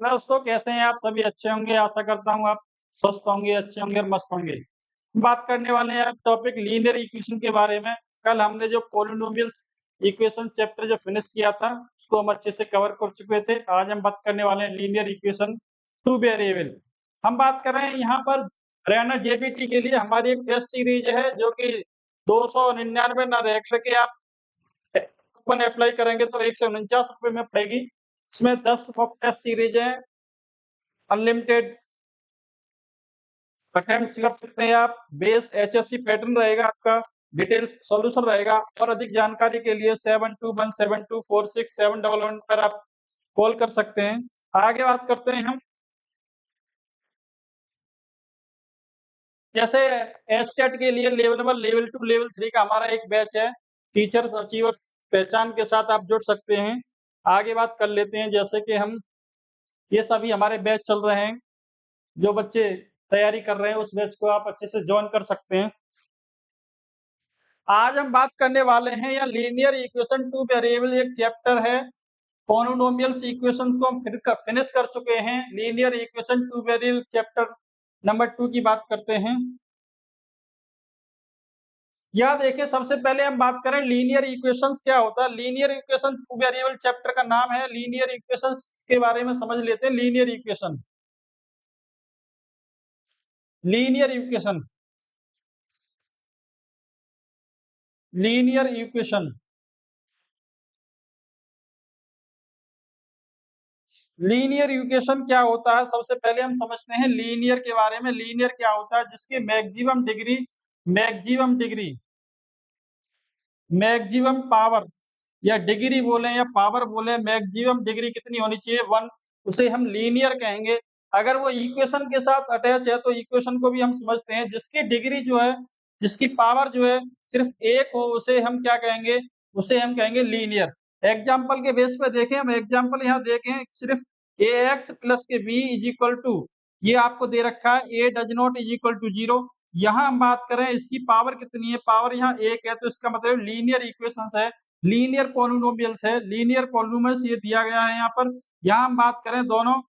दोस्तों, कैसे हैं आप? सभी अच्छे होंगे। आशा करता हूँ आप स्वस्थ होंगे, अच्छे होंगे और मस्त होंगे। बात करने वाले हैं आप टॉपिक लीनियर इक्वेशन के बारे में। कल हमने जो पॉलिनोमियल्स इक्वेशन चैप्टर जो फिनिश किया था, उसको हम अच्छे से कवर कर चुके थे। आज हम बात करने वाले हैं लीनियर इक्वेशन टू वेरिएबल। हम बात कर रहे हैं यहाँ पर रेना जेबीटी के लिए हमारी एक टेस्ट सीरीज है, जो कि 299 ना रह करके आप कूपन अप्लाई करेंगे तो 149 रुपए में पड़ेगी। इसमें 10 मॉक टेस्ट सीरीज है, अनलिमिटेड अटेम्प्ट कर सकते हैं आप। बेस एचएससी पैटर्न रहेगा आपका, डिटेल सॉल्यूशन रहेगा। और अधिक जानकारी के लिए 7217246711 पर आप कॉल कर सकते हैं। आगे बात करते हैं हम, जैसे एचटेट के लिए लेवल 1 लेवल 2 लेवल 3 का हमारा एक बैच है। टीचर्स अचीवर्स पहचान के साथ आप जुड़ सकते हैं। आगे बात कर लेते हैं, जैसे कि हम ये सभी हमारे बैच चल रहे हैं। जो बच्चे तैयारी कर रहे हैं उस बैच को आप अच्छे से ज्वाइन कर सकते हैं। आज हम बात करने वाले हैं या लीनियर इक्वेशन टू वेरिएबल एक चैप्टर है। पॉलिनोमियल्स इक्वेशंस को हम फिनिश कर चुके हैं। Linear equation two variable chapter number 2 की बात करते हैं। यह देखिए, सबसे पहले हम बात करें लीनियर इक्वेशंस क्या होता है। Linear equation two variable chapter का नाम है। लीनियर इक्वेशंस के बारे में समझ लेते हैं। Linear equation, linear equation, linear equation, linear equation क्या होता है, सबसे पहले हम समझते हैं लीनियर के बारे में। लीनियर क्या होता है? जिसकी maximum degree, maximum degree, maximum power या डिग्री बोले या पावर बोले, मैक्सिमम डिग्री कितनी होनी चाहिए? 1। उसे हम लीनियर कहेंगे। अगर वो इक्वेशन के साथ अटैच है तो इक्वेशन को भी हम समझते हैं। जिसकी डिग्री जो है, जिसकी पावर जो है सिर्फ एक हो, उसे हम क्या कहेंगे? उसे हम कहेंगे लीनियर। एग्जाम्पल के बेस पे देखें, हम एग्जाम्पल यहाँ देखें, सिर्फ ए एक्स प्लस के बी इज इक्वल टू, ये आपको दे रखा है, a does not is equal to 0। यहाँ हम बात करें इसकी पावर कितनी है, पावर यहाँ 1 है, तो इसका मतलब लीनियर इक्वेशंस है, लीनियर पॉलिनोमियल्स है। लीनियर पॉलिनोमियल्स ये दिया गया है यहाँ पर। यहाँ हम बात करें दोनों,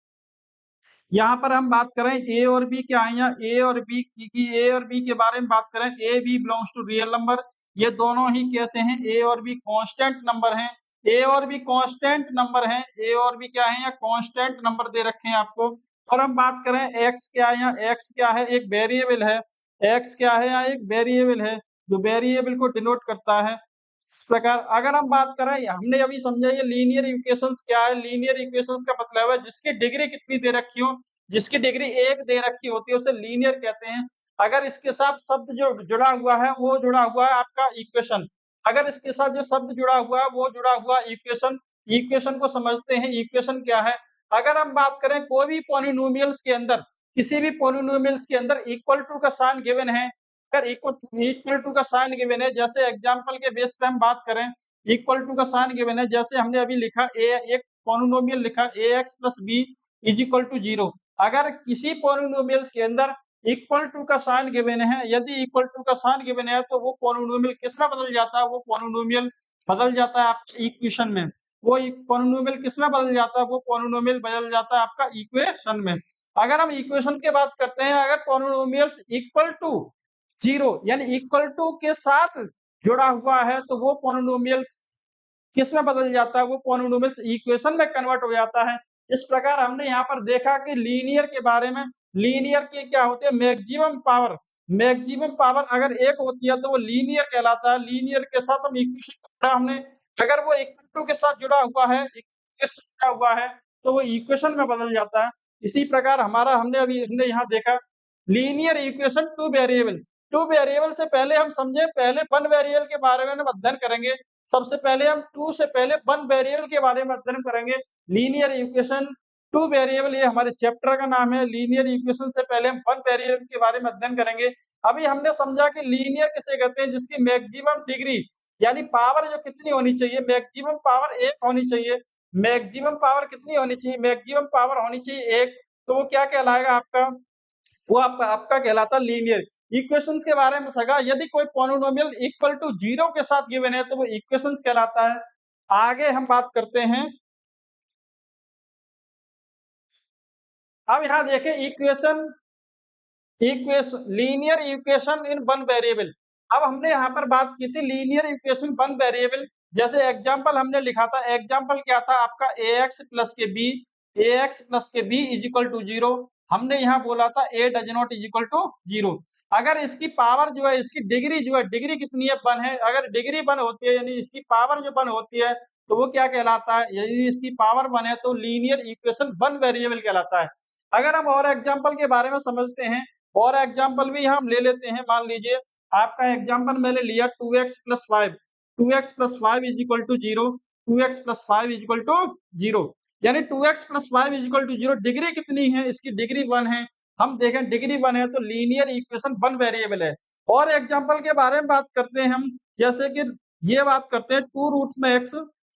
यहाँ पर हम बात करें ए और बी क्या है, यहाँ ए और बी की ए और बी के बारे में बात करें, A B belongs to real number. ये दोनों ही कैसे हैं? ए और बी कांस्टेंट नंबर हैं। ए और बी कांस्टेंट नंबर हैं। ए और बी क्या है? यहाँ कांस्टेंट नंबर दे रखे हैं आपको। और हम बात करें एक्स क्या है, यहाँ एक्स क्या है? एक वेरिएबल है। एक्स क्या है? यहाँ एक वेरिएबल है, जो वेरिएबल को डिनोट करता है। इस प्रकार अगर हम बात करें, हमने अभी समझा ये लीनियर इक्वेशंस क्या है। लीनियर इक्वेशंस का मतलब है जिसकी डिग्री कितनी दे रखी हो, जिसकी डिग्री 1 दे रखी होती है, उसे लीनियर कहते हैं। अगर इसके साथ शब्द जो जुड़ा हुआ है वो जुड़ा हुआ है आपका इक्वेशन। अगर इसके साथ जो शब्द जुड़ा हुआ है वो जुड़ा हुआ इक्वेशन। इक्वेशन को समझते हैं, इक्वेशन क्या है। अगर हम बात करें कोई भी पॉलिनोमियल्स के अंदर, किसी भी पॉलिनोमियल्स के अंदर इक्वल टू का साइन गिवन है, अगर इक्वल टू का साइन गिवन है, जैसे एग्जांपल के बेस पे हम बात करें, इक्वल टू का साइन गिवन है, जैसे हमने अभी लिखा ए, एक पॉलिनोमियल लिखा a x plus b is equal to 0। अगर किसी पॉलिनोमियल्स के अंदर इक्वल टू का साइन गिवन है, यदि इक्वल टू का साइन गिवन है, तो वो पॉलिनोमियल किस में बदल जाता है? वो पॉलिनोमियल बदल जाता है आपके इक्वेशन में। वो पॉलिनोमियल किस में बदल जाता है? वो पॉलिनोमियल बदल जाता है आपका इक्वेशन में। अगर हम इक्वेशन की बात करते हैं, अगर पॉलिनोमियल्स इक्वल टू 0 यानी इक्वल टू के साथ जुड़ा हुआ है, तो वो पॉलिनोमियल्स किस में बदल जाता है? वो पॉलिनोमियल्स इक्वेशन में कन्वर्ट हो जाता है। इस प्रकार हमने यहाँ पर देखा कि लीनियर के बारे में, लीनियर के क्या होते हैं? मैक्सिमम पावर, मैक्सिमम पावर अगर 1 होती है तो वो लीनियर कहलाता है। लीनियर के साथ हम इक्वेशन हमने, अगर वो इक्वल टू के साथ जुड़ा हुआ है, जुड़ा हुआ है, तो वो इक्वेशन में बदल जाता है। इसी प्रकार हमारा हमने यहाँ देखा linear equation two variable. Two variable से पहले हम समझे, पहले वन वेरिएबल के बारे में हम अध्ययन करेंगे। सबसे पहले हम टू से पहले वन वेरिएबल के बारे में अध्ययन करेंगे। लीनियर इक्वेशन टू वेरिएबल, ये हमारे चैप्टर का नाम है। लीनियर इक्वेशन से पहले हम वन वेरिएबल के बारे में अध्ययन करेंगे। अभी हमने समझा कि लीनियर किसे कहते हैं? जिसकी मैक्सिमम डिग्री यानी पावर जो कितनी होनी चाहिए, मैक्सिमम पावर 1 होनी चाहिए। मैक्सिमम पावर कितनी होनी चाहिए? मैक्सिमम पावर होनी चाहिए 1। तो वो क्या कहलाएगा आपका? वो आपका कहलाता है लीनियर। इक्वेशंस के बारे में सगा, यदि कोई पॉलिनोमियल इक्वल टू 0 के साथ गिवन है तो वो इक्वेशंस कहलाता है। आगे हम बात करते हैं, अब यहाँ देखें equation linear equation in one variable. अब हमने यहाँ पर बात की थी लीनियर इक्वेशन वन वेरिएबल, जैसे एग्जांपल हमने लिखा था, एग्जांपल क्या था आपका ax प्लस के b इज इक्वल टू 0। हमने यहाँ बोला था a does not is equal to 0। अगर इसकी पावर जो है, इसकी डिग्री जो है, डिग्री कितनी है, 1 है। अगर डिग्री 1 होती है यानी इसकी पावर जो 1 होती है तो वो क्या कहलाता है, यदि इसकी पावर 1 है तो लीनियर इक्वेशन वन वेरिएबल कहलाता है। अगर हम और एग्जांपल के बारे में समझते हैं, और एग्जांपल भी हम ले लेते हैं। मान लीजिए आपका एग्जांपल मैंने लिया 2x plus 5, 2x plus 5 is equal to 0, 2x plus 5 is equal to 0, यानी 2x plus 5 is equal to 0। Degree कितनी है, इसकी डिग्री 1 है। हम देखें डिग्री 1 है तो लीनियर इक्वेशन वन वेरिएबल है। और एग्जांपल के बारे में बात करते हैं हम, जैसे कि ये बात करते हैं 2 रूट्स में x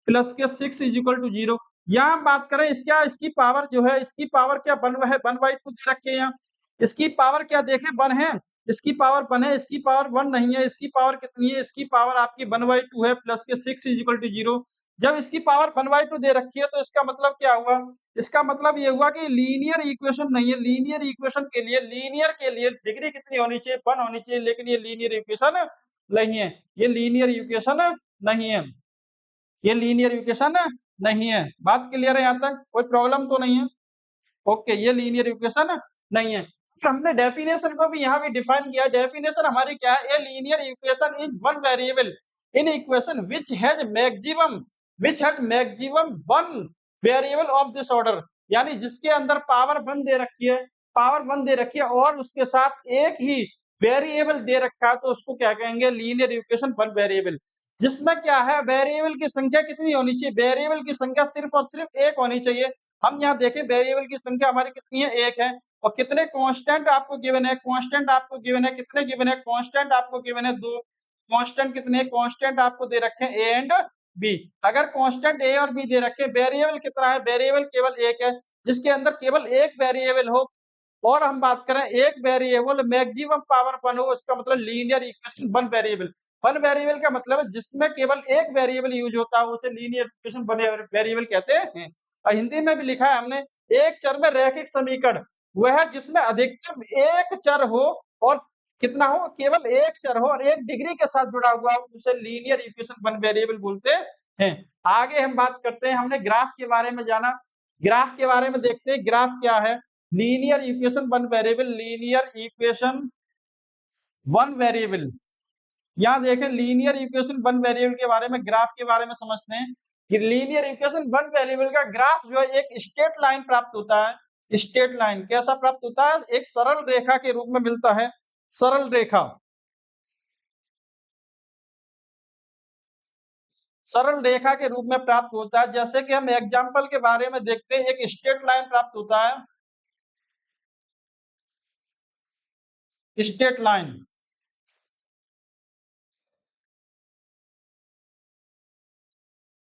प्लस के 6 इज इक्वल टू 0। यहाँ हम बात करें क्या, इसकी पावर जो है, इसकी पावर क्या 1 है, 1/2 दे रखे हैं यहाँ। इसकी पावर क्या देखें 1 है, इसकी पावर 1 है, इसकी पावर 1 नहीं है। इसकी पावर कितनी है, इसकी पावर आपकी 1/2 है प्लस के 6 इज इक्वल टू 0। जब इसकी पावर 1/2 दे रखी है तो इसका मतलब क्या हुआ, इसका मतलब ये हुआ कि लीनियर इक्वेशन नहीं है। लीनियर इक्वेशन के लिए, लीनियर के लिए डिग्री कितनी होनी चाहिए, 1 होनी चाहिए, लेकिन ये लीनियर इक्वेशन नहीं है। ये लीनियर इक्वेशन नहीं है, ये लीनियर इक्वेशन नहीं है। बात क्लियर है, यहाँ तक कोई प्रॉब्लम तो नहीं है? ओके, ये लीनियर इक्वेशन नहीं है। फिर हमने डेफिनेशन को भी यहाँ भी डिफाइन किया। डेफिनेशन हमारी क्या है, a linear equation is one variable in equation which has maximum one variable of this order, यानी जिसके अंदर पावर 1 दे रखी है, पावर 1 दे रखी है और उसके साथ एक ही वेरिएबल दे रखा है, तो उसको क्या कहेंगे, लीनियर इक्वेशन वन वेरिएबल। जिसमें क्या है, वेरिएबल की संख्या कितनी होनी चाहिए, वेरिएबल की संख्या सिर्फ और सिर्फ एक होनी चाहिए। हम यहाँ देखें वेरिएबल की संख्या हमारी कितनी है, एक है। और कितने कांस्टेंट आपको गिवन है, कांस्टेंट आपको गिवन है, कितने गिवन है, कांस्टेंट आपको गिवन है 2। कांस्टेंट कितने, कांस्टेंट आपको दे रखे हैं ए एंड बी। अगर कांस्टेंट ए और बी दे रखे, वेरिएबल कितना है, वेरिएबल केवल एक है। जिसके अंदर केवल एक वेरिएबल हो और हम बात करें एक वेरिएबल मैक्सिमम पावर 1 हो, इसका मतलब linear equation one variable. One variable का मतलब है जिसमें केवल एक वेरिएबल यूज होता है, उसे लीनियर इक्वेशन वन वेरिएबल कहते हैं। और हिंदी में भी लिखा है हमने, एक चर में रैखिक समीकरण वह है जिसमें अधिकतम एक चर हो और कितना हो, केवल एक चर हो और एक डिग्री के साथ जुड़ा हुआ हो, उसे लीनियर इक्वेशन वन वेरिएबल बोलते हैं। आगे हम बात करते हैं, हमने ग्राफ के बारे में जाना, ग्राफ के बारे में देखते हैं ग्राफ क्या है। Linear equation one variable, linear equation one variable. यहाँ देखें लीनियर इक्वेशन वन वेरिएबल के बारे में, ग्राफ के बारे में समझते हैं कि लीनियर इक्वेशन वन वेरिएबल का ग्राफ जो है एक स्ट्रेट लाइन प्राप्त होता है। स्ट्रेट लाइन कैसा प्राप्त होता है, एक सरल रेखा के रूप में मिलता है, सरल रेखा, सरल रेखा के रूप में प्राप्त होता है। जैसे कि हम एग्जाम्पल के बारे में देखते हैं, एक स्ट्रेट लाइन प्राप्त होता है, स्ट्रेट लाइन।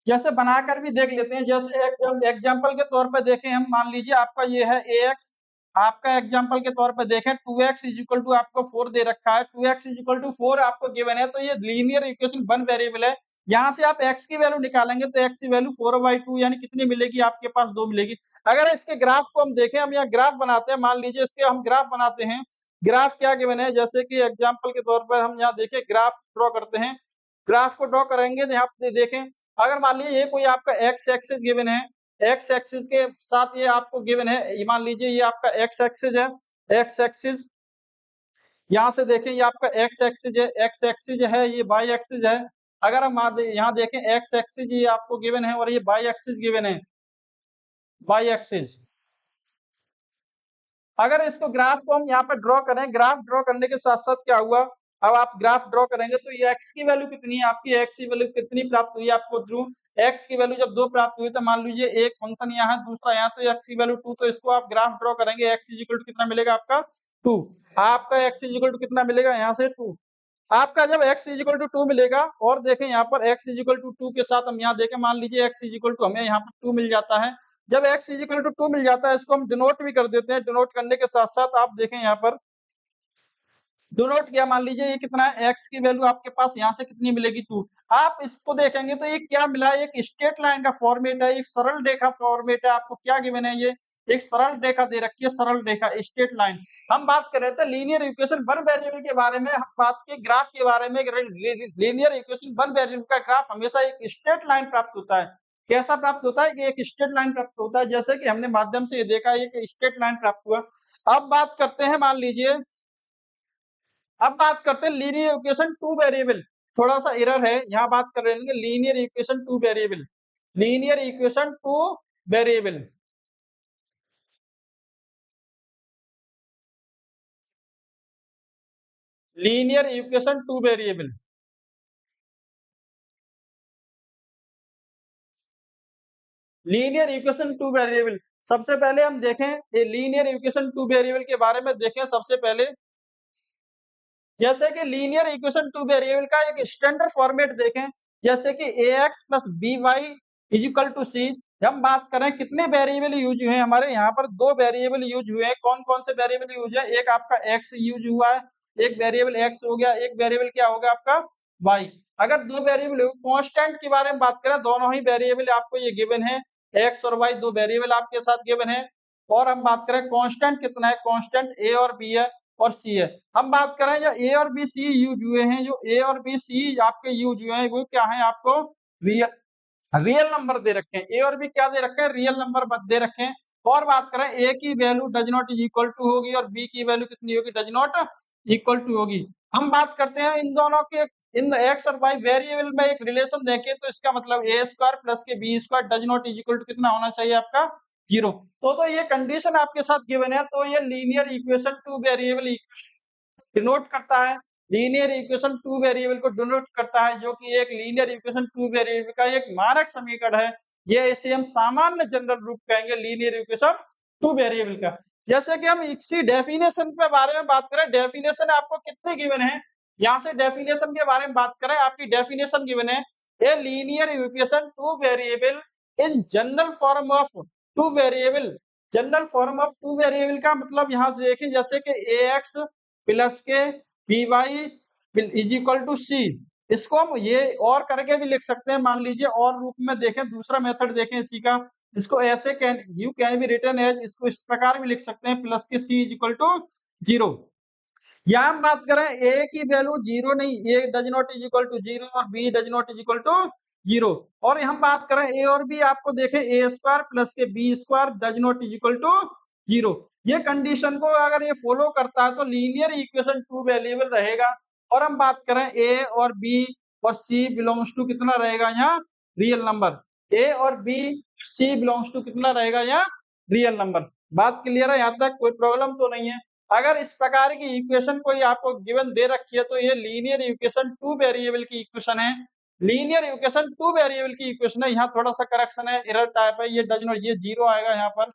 जैसे बनाकर भी देख लेते हैं, जैसे एग्जाम्पल के तौर पर देखें हम, मान लीजिए आपका ये है ax, आपका एग्जाम्पल के तौर पर देखें 2x इज इक्वल टू आपको 4 दे रखा है, 2x इज इक्वल टू 4 आपको गिवन है, तो ये लीनियर इक्वेशन वन वेरिएबल है। यहाँ से आप x की वैल्यू निकालेंगे तो x की वैल्यू 4/2 यानी कितनी मिलेगी, आपके पास 2 मिलेगी। अगर इसके ग्राफ को हम देखें, हम यहाँ ग्राफ बनाते हैं, मान लीजिए इसके हम ग्राफ बनाते हैं। ग्राफ क्या गिवन है, जैसे कि एग्जाम्पल के तौर पर हम यहाँ देखें ग्राफ ड्रॉ करते हैं। ग्राफ को ड्रॉ करेंगे तो यहाँ पे देखें, अगर मान लीजिए ये कोई आपका एक्स एक्सिस गिवन है, एक्स एक्सिस के साथ ये आपको गिवन है, ये मान लीजिए ये आपका एक्स एक्सिस है, एक्स एक्सिस, यहाँ से देखें ये आपका एक्स एक्सिस है, एक्स एक्सिस है, ये वाई एक्सिस है। अगर हम यहाँ देखें एक्स एक्सिस ये आपको गिवन है और ये वाई एक्सिस गिवन है, वाई एक्सिस। अगर इसको ग्राफ को हम यहाँ पर ड्रॉ करें, ग्राफ ड्रॉ करने के साथ साथ क्या हुआ, अब आप ग्राफ ड्रॉ करेंगे तो ये x की वैल्यू कितनी है, आपकी x की वैल्यू कितनी प्राप्त हुई आपको थ्रू, x की वैल्यू जब 2 प्राप्त हुई तो मान लीजिए एक फंक्शन यहाँ है दूसरा यहाँ, तो x की वैल्यू 2, तो इसको आप ग्राफ ड्रॉ करेंगे, x इज इक्वल टू कितना मिलेगा आपका 2, आपका x इज इक्वल टू कितना मिलेगा यहाँ से 2। आपका जब x इज इक्वल टू 2 मिलेगा और देखें यहाँ पर x इज इक्वल टू 2 के साथ हम यहाँ देखें, मान लीजिए x इज इक्वल टू हमें यहाँ पर 2 मिल जाता है। जब x इज इक्वल टू 2 मिल जाता है, इसको हम डिनोट भी कर देते हैं, डिनोट करने के साथ साथ आप देखें यहाँ पर डिनोट किया, मान लीजिए ये कितना है, x की वैल्यू आपके पास यहाँ से कितनी मिलेगी 2। आप इसको देखेंगे तो ये क्या मिला, एक स्ट्रेट लाइन का फॉर्मेट है, एक सरल रेखा फॉर्मेट है, आपको क्या गिवन है, ये एक सरल रेखा दे रखी है, सरल रेखा स्ट्रेट लाइन। हम बात कर रहे थे लीनियर इक्वेशन वन वेरिएबल के बारे में, हम बात की ग्राफ के बारे में। लीनियर इक्वेशन वन वेरिएबल का ग्राफ हमेशा एक स्ट्रेट लाइन प्राप्त होता है। कैसा प्राप्त होता है कि एक स्ट्रेट लाइन प्राप्त होता है, जैसे कि हमने माध्यम से ये देखा, एक स्ट्रेट लाइन प्राप्त हुआ। अब बात करते हैं, मान लीजिए अब बात करते हैं लीनियर इक्वेशन टू वेरिएबल। थोड़ा सा एरर है, यहाँ बात कर रहे हैं linear equation two variable, linear equation two variable. Linear equation two variable, linear equation two variable. सबसे पहले हम देखें ये लीनियर इक्वेशन टू वेरिएबल के बारे में देखें। सबसे पहले जैसे कि लीनियर इक्वेशन टू वेरिएबल का एक स्टैंडर्ड फॉर्मेट देखें, जैसे कि ax plus by is equal to c। हम बात करें कितने वेरिएबल यूज हुए हैं, हमारे यहाँ पर दो वेरिएबल यूज हुए हैं। कौन कौन से वेरिएबल यूज है? एक आपका x यूज हुआ है, एक वेरिएबल x हो गया, एक वेरिएबल क्या होगा आपका y। अगर दो वेरिएबल कांस्टेंट के बारे में बात करें, दोनों ही वेरिएबल आपको ये गिवन है, x और y दो वेरिएबल आपके साथ गिवन है। और हम बात करें कांस्टेंट कितना है, कांस्टेंट a और b है और c है। हम बात करें जो a और b c यूज हुए हैं, जो a और b c आपके यूज हुए हैं, वो क्या है आपको रियल नंबर दे रखे हैं। ए और बी क्या दे रखे हैं? रियल नंबर दे रखे हैं। और बात करें ए की value does not is equal to होगी और बी की वैल्यू कितनी होगी? डज नॉट इक्वल टू होगी। हम बात करते हैं इन दोनों के, इन एक्स और वाई वेरिएबल में एक रिलेशन देखें तो इसका मतलब ए स्क्वायर प्लस के B square does not is equal to कितना होना चाहिए आपका? जीरो। तो ये कंडीशन आपके साथ गिवन है, तो ये linear equation two variable equation denote करता है, लीनियर इक्वेशन टू वेरिएबल को डिनोट करता है, जो कि एक लीनियर इक्वेशन टू वेरिएबल का एक मानक समीकरण है। ये इसे हम सामान्य जनरल रूप कहेंगे लीनियर इक्वेशन टू वेरिएबल का। जैसे कि हम इसी डेफिनेशन के बारे में बात करें, डेफिनेशन आपको कितने गिवन है? यहाँ से डेफिनेशन के बारे में बात करें, आपकी डेफिनेशन गिवन है a linear equation two variable in general form of two variable. General form of two variable का मतलब यहाँ देखें, जैसे कि ax प्लस के by इज इक्वल टू सी। इसको हम ये और करके भी लिख सकते हैं, मान लीजिए और रूप में देखें, दूसरा मेथड देखें इसी का। इसको ऐसे you can be written as, इसको इस प्रकार भी लिख सकते हैं, प्लस के c is equal to zero. यहाँ हम बात करें ए की वैल्यू जीरो नहीं, a does not is equal to zero और b does not is equal to zero. और हम बात करें ए और बी, आपको देखें ए स्क्वायर प्लस के B square does not is equal to zero. ये कंडीशन को अगर ये फॉलो करता है तो लीनियर इक्वेशन टू वेरिएबल रहेगा। और हम बात करें ए और बी और सी बिलोंग्स टू कितना रहेगा यहाँ? Real number. ए और बी सी बिलोंग्स टू कितना रहेगा यहाँ? Real number. बात क्लियर है? यहाँ तक कोई प्रॉब्लम तो नहीं है? अगर इस प्रकार की इक्वेशन कोई आपको गिवन दे रखी है तो ये लीनियर इक्वेशन टू वेरिएबल की इक्वेशन है। लीनियर इक्वेशन टू वेरिएबल की इक्वेशन है। यहाँ थोड़ा सा करेक्शन है, एरर टाइप है, ये डज नॉट, ये जीरो आएगा यहाँ पर।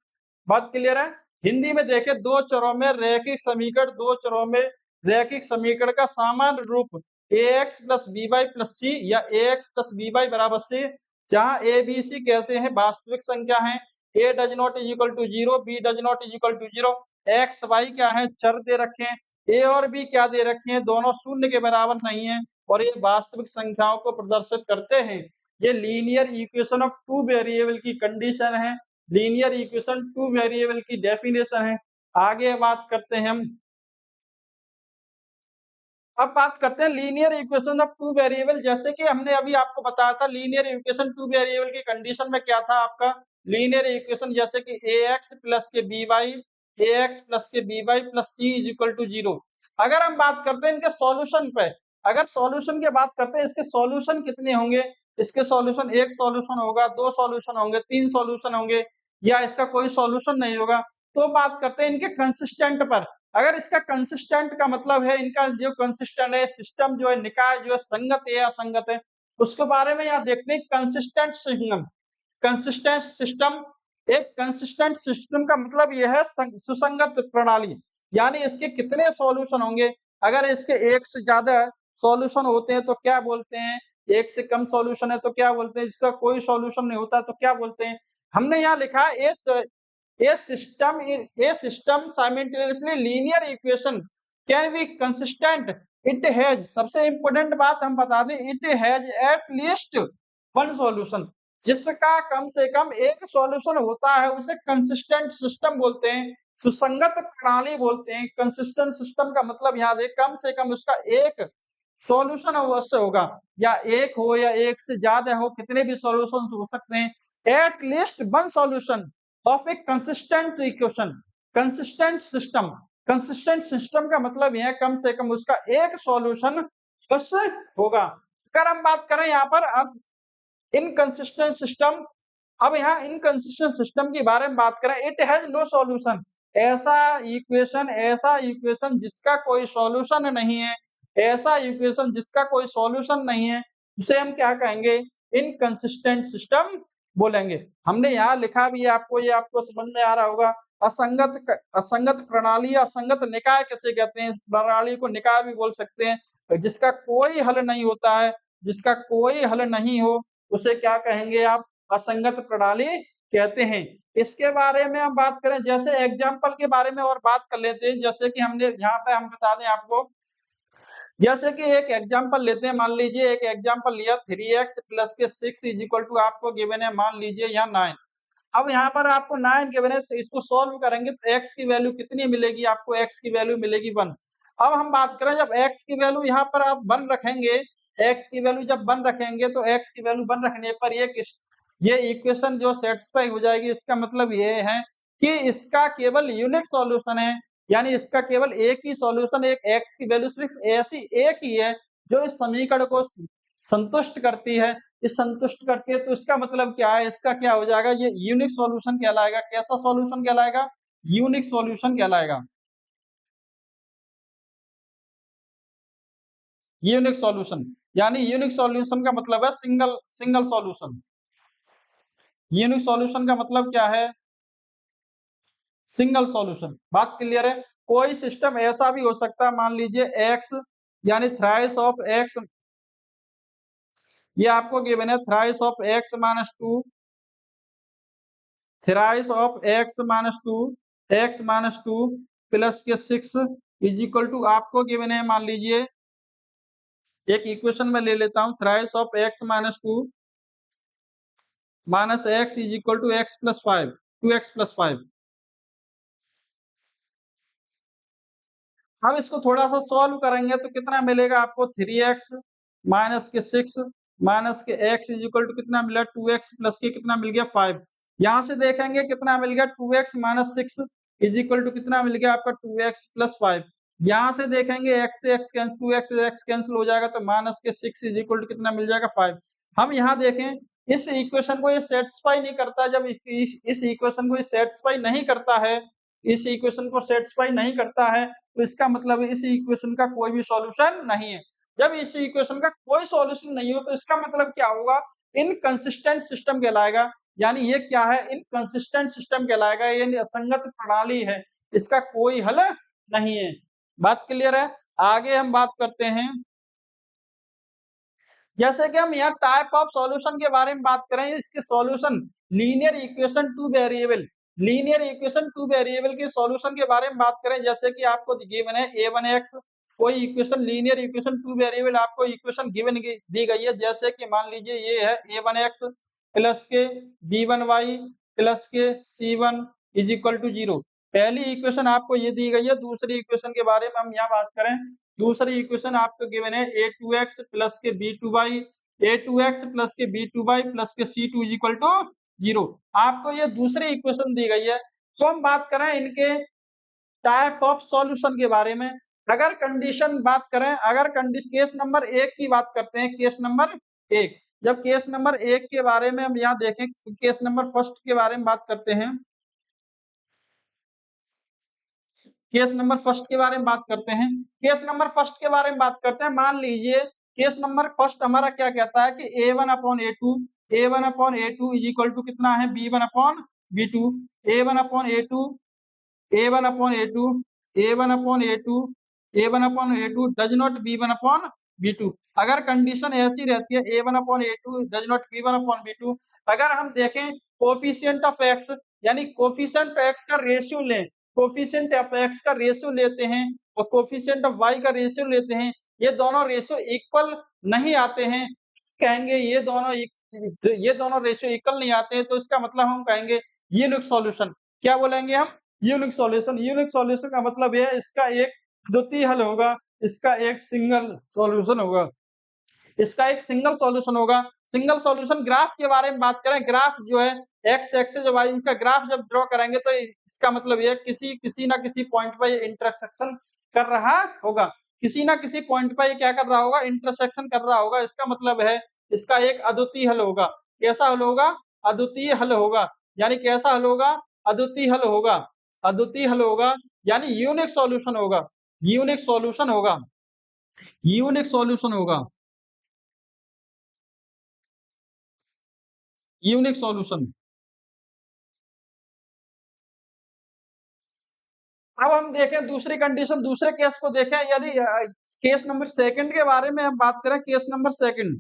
बात क्लियर है? हिंदी में देखें, दो चरों में रैखिक समीकरण, दो चरों में रैखिक समीकरण का सामान्य रूप ax plus by plus c या ax प्लस by बराबर c, जहाँ a b c कैसे हैं? वास्तविक संख्या है। a does not is equal to zero, b does not is equal to zero. X Y क्या है? चर दे रखे हैं। ए और बी क्या दे रखे हैं? दोनों शून्य के बराबर नहीं है और ये वास्तविक संख्याओं को प्रदर्शित करते हैं। ये linear equation of two variable की कंडीशन है, लीनियर इक्वेशन टू वेरिएबल की डेफिनेशन है। आगे बात करते हैं हम, अब बात करते हैं linear equation of two variable. जैसे कि हमने अभी आपको बताया था लीनियर इक्वेशन टू वेरिएबल की कंडीशन में क्या था आपका लीनियर इक्वेशन, जैसे कि ax प्लस के by plus c is equal to zero. अगर हम बात करते हैं इनके सॉल्यूशन पे, अगर सॉल्यूशन की बात करते हैं, इसके सॉल्यूशन कितने होंगे? इसके सॉल्यूशन, एक सॉल्यूशन होगा, दो सॉल्यूशन होंगे, तीन सॉल्यूशन होंगे, या इसका कोई सॉल्यूशन नहीं होगा। तो बात करते हैं इनके कंसिस्टेंट पर। अगर इसका कंसिस्टेंट का मतलब है इनका जो कंसिस्टेंट है, सिस्टम जो है, निकाय जो है, संगत है या असंगत है, उसके बारे में यहाँ देखते हैं। कंसिस्टेंट सिस्टम, कंसिस्टेंट सिस्टम, एक कंसिस्टेंट सिस्टम का मतलब यह है सुसंगत प्रणाली, यानी इसके कितने सॉल्यूशन होंगे। अगर इसके एक से ज्यादा सॉल्यूशन होते हैं तो क्या बोलते हैं? एक से कम सॉल्यूशन है तो क्या बोलते हैं? जिसका कोई सॉल्यूशन नहीं होता तो क्या बोलते हैं? हमने यहाँ लिखा है a system simultaneously linear equation can be consistent, it has, सबसे इंपोर्टेंट बात हम बता दें, it has at least one solution। जिसका कम से कम एक सॉल्यूशन होता है उसे कंसिस्टेंट सिस्टम बोलते हैं, सुसंगत प्रणाली बोलते हैं। कंसिस्टेंट सिस्टम का मतलब याद है कम से कम उसका एक सॉल्यूशन अवश्य होगा, या एक हो या एक से ज्यादा हो, कितने भी सॉल्यूशन हो सकते हैं। At least one solution of A consistent equation, consistent system. Consistent system का मतलब यह है कम से कम उसका एक सॉल्यूशन अवश्य होगा। अगर हम बात करें यहाँ पर इनकंसिस्टेंट सिस्टम, अब यहाँ इनकंसिस्टेंट सिस्टम के बारे में बात करें, इट हैज नो सॉल्यूशन, ऐसा इक्वेशन जिसका कोई सॉल्यूशन नहीं है, ऐसा इक्वेशन जिसका कोई सॉल्यूशन नहीं है, उसे हम क्या कहेंगे, इनकंसिस्टेंट सिस्टम बोलेंगे। हमने यहाँ लिखा भी है आपको, ये आपको समझ में आ रहा होगा। असंगत प्रणाली, असंगत निकाय किसे कहते हैं, इस प्रणाली को निकाय भी बोल सकते हैं, जिसका कोई हल नहीं होता है, जिसका कोई हल नहीं हो उसे क्या कहेंगे आप, असंगत प्रणाली कहते हैं। इसके बारे में हम बात करें, जैसे एग्जाम्पल के बारे में और बात कर लेते हैं, जैसे कि हमने यहाँ पे हम बता दें आपको, जैसे कि एक एग्जाम्पल लेते हैं, मान लीजिए एक एग्जाम्पल लिया 3x प्लस के 6 इज इक्वल टू आपको गिवन है मान लीजिए यहाँ 9। अब यहाँ पर आपको 9 गिवन है, तो इसको सॉल्व करेंगे तो x की वैल्यू कितनी मिलेगी आपको, x की वैल्यू मिलेगी 1। अब हम बात करें जब x की वैल्यू यहाँ पर आप 1 रखेंगे, x की वैल्यू जब 1 रखेंगे तो x की वैल्यू 1 रखने पर ये इक्वेशन जो सेटिस्फाई हो जाएगी, इसका मतलब ये है कि इसका केवल यूनिक सॉल्यूशन है, यानी इसका केवल एक ही सॉल्यूशन, एक x की वैल्यू सिर्फ ऐसी एक ही है जो इस समीकरण को संतुष्ट करती है। ये संतुष्ट करती है तो इसका मतलब क्या है, इसका क्या हो जाएगा, ये यूनिक सॉल्यूशन कहलाएगा। कैसा सॉल्यूशन कहलाएगा, यूनिक सॉल्यूशन कहलाएगा। यूनिक सॉल्यूशन, यानी यूनिक सॉल्यूशन का मतलब है single single solution. Unique solution का मतलब क्या है, सिंगल सॉल्यूशन। बात क्लियर है। कोई सिस्टम ऐसा भी हो सकता है, मान लीजिए एक्स यानी थ्राइस ऑफ एक्स, ये आपको गिवन है thrice of X minus two, thrice of X minus two, X minus two plus के 6 इज इक्वल टू आपको गिवन है, मान लीजिए एक इक्वेशन में ले लेता हूं, thrice of X minus two minus X is equal to X plus 5, 2x plus 5। अब इसको थोड़ा सा सॉल्व करेंगे तो कितना मिलेगा आपको, 3x माइनस के 6 माइनस के x इज इक्वल टू कितना मिला, 2x प्लस के कितना मिल गया 5। यहाँ से देखेंगे कितना मिल गया, 2x minus 6 is equal to कितना मिल गया आपका 2x प्लस 5। यहाँ से देखेंगे x से x कैंसिल, 2x से x कैंसिल हो जाएगा तो माइनस के 6 इज इक्वल टू कितना मिल जाएगा 5। हम यहाँ देखें इस इक्वेशन को ये सेटिस्फाई नहीं करता, जब इस इक्वेशन को ये सेटिस्फाई नहीं करता है, इस इक्वेशन को सेटिस्फाई नहीं करता है, तो इसका मतलब इस इक्वेशन का कोई भी सॉल्यूशन नहीं है। जब इस इक्वेशन का कोई सॉल्यूशन नहीं हो तो इसका मतलब क्या होगा, इनकंसिस्टेंट सिस्टम कहलाएगा। यानी ये क्या है, इनकंसिस्टेंट सिस्टम कहलाएगा, ये असंगत प्रणाली है, इसका कोई हल नहीं है। बात क्लियर है। आगे हम बात करते हैं, जैसे कि हम यहाँ टाइप ऑफ सॉल्यूशन के बारे में बात करें, इसके solution linear equation two variable, linear equation two variable के सॉल्यूशन के बारे में बात करें, जैसे कि आपको गिवन है a1x, कोई equation linear equation two variable आपको इक्वेशन गिवन दी गई है, जैसे कि मान लीजिए ये है a1x प्लस के b1y प्लस के c1 इज इक्वल टू 0। पहली इक्वेशन आपको ये दी गई है। दूसरी इक्वेशन के बारे में हम यहाँ बात करें, दूसरी इक्वेशन आपको गिवन है a2x प्लस के b2y, a2x प्लस के b2y प्लस के c2 इज इक्वल टू 0। आपको ये दूसरी इक्वेशन दी गई है। तो हम बात करें इनके टाइप ऑफ सॉल्यूशन के बारे में। अगर कंडीशन बात करें, अगर कंडीशन केस नंबर 1 की बात करते हैं, केस नंबर 1, जब केस नंबर 1 के बारे में हम यहाँ देखें, केस नंबर फर्स्ट के बारे में बात करते हैं, केस नंबर फर्स्ट के बारे में बात करते हैं, केस नंबर फर्स्ट के बारे में बात करते हैं। मान लीजिए केस नंबर फर्स्ट हमारा क्या कहता है कि a1 upon a2, a1 upon a2 is equal to कितना है, b1 upon b2, a1 upon a2, a1 upon a2, a1 upon a2, a1 upon a2 does not b1 upon b2। अगर condition ऐसी रहती है a1 upon a2 does not b1 upon b2, अगर हम देखें coefficient of x, यानी coefficient x का ratio लें, कोफिशिएंट ऑफ x का रेशियो लेते हैं और कोफिशिएंट ऑफ y का रेशियो लेते हैं, ये दोनों रेशियो इक्वल नहीं आते हैं, कहेंगे ये दोनों तो ये दोनों रेशियो इक्वल नहीं आते हैं, तो इसका मतलब हम कहेंगे यूनिक सॉल्यूशन। क्या बोलेंगे हम? Unique solution. यूनिक सॉल्यूशन का मतलब ये है इसका एक द्वितीय हल होगा, इसका एक सिंगल सॉल्यूशन होगा। इसका एक सिंगल सॉल्यूशन होगा। सिंगल सॉल्यूशन ग्राफ के बारे में बात करें, ग्राफ जो है एक्स एक्सिस और वाई इसका ग्राफ जब ड्रॉ करेंगे तो इसका मतलब ये किसी ना किसी पॉइंट पर ये इंटरसेक्शन कर रहा होगा। किसी ना किसी पॉइंट पर ये क्या कर रहा होगा? इंटरसेक्शन कर रहा होगा। इसका मतलब है इसका एक अद्वितीय हल होगा। कैसा हल होगा? अद्वितीय हल होगा। यानी कैसा हल होगा? अद्वितीय हल होगा। अद्वितीय हल होगा यानी यूनिक सॉल्यूशन होगा। यूनिक सॉल्यूशन होगा। यूनिक सॉल्यूशन होगा। Unique solution. अब हम देखें दूसरी कंडीशन, दूसरे केस को देखें। यदि केस नंबर सेकंड के बारे में हम बात करें, case number second,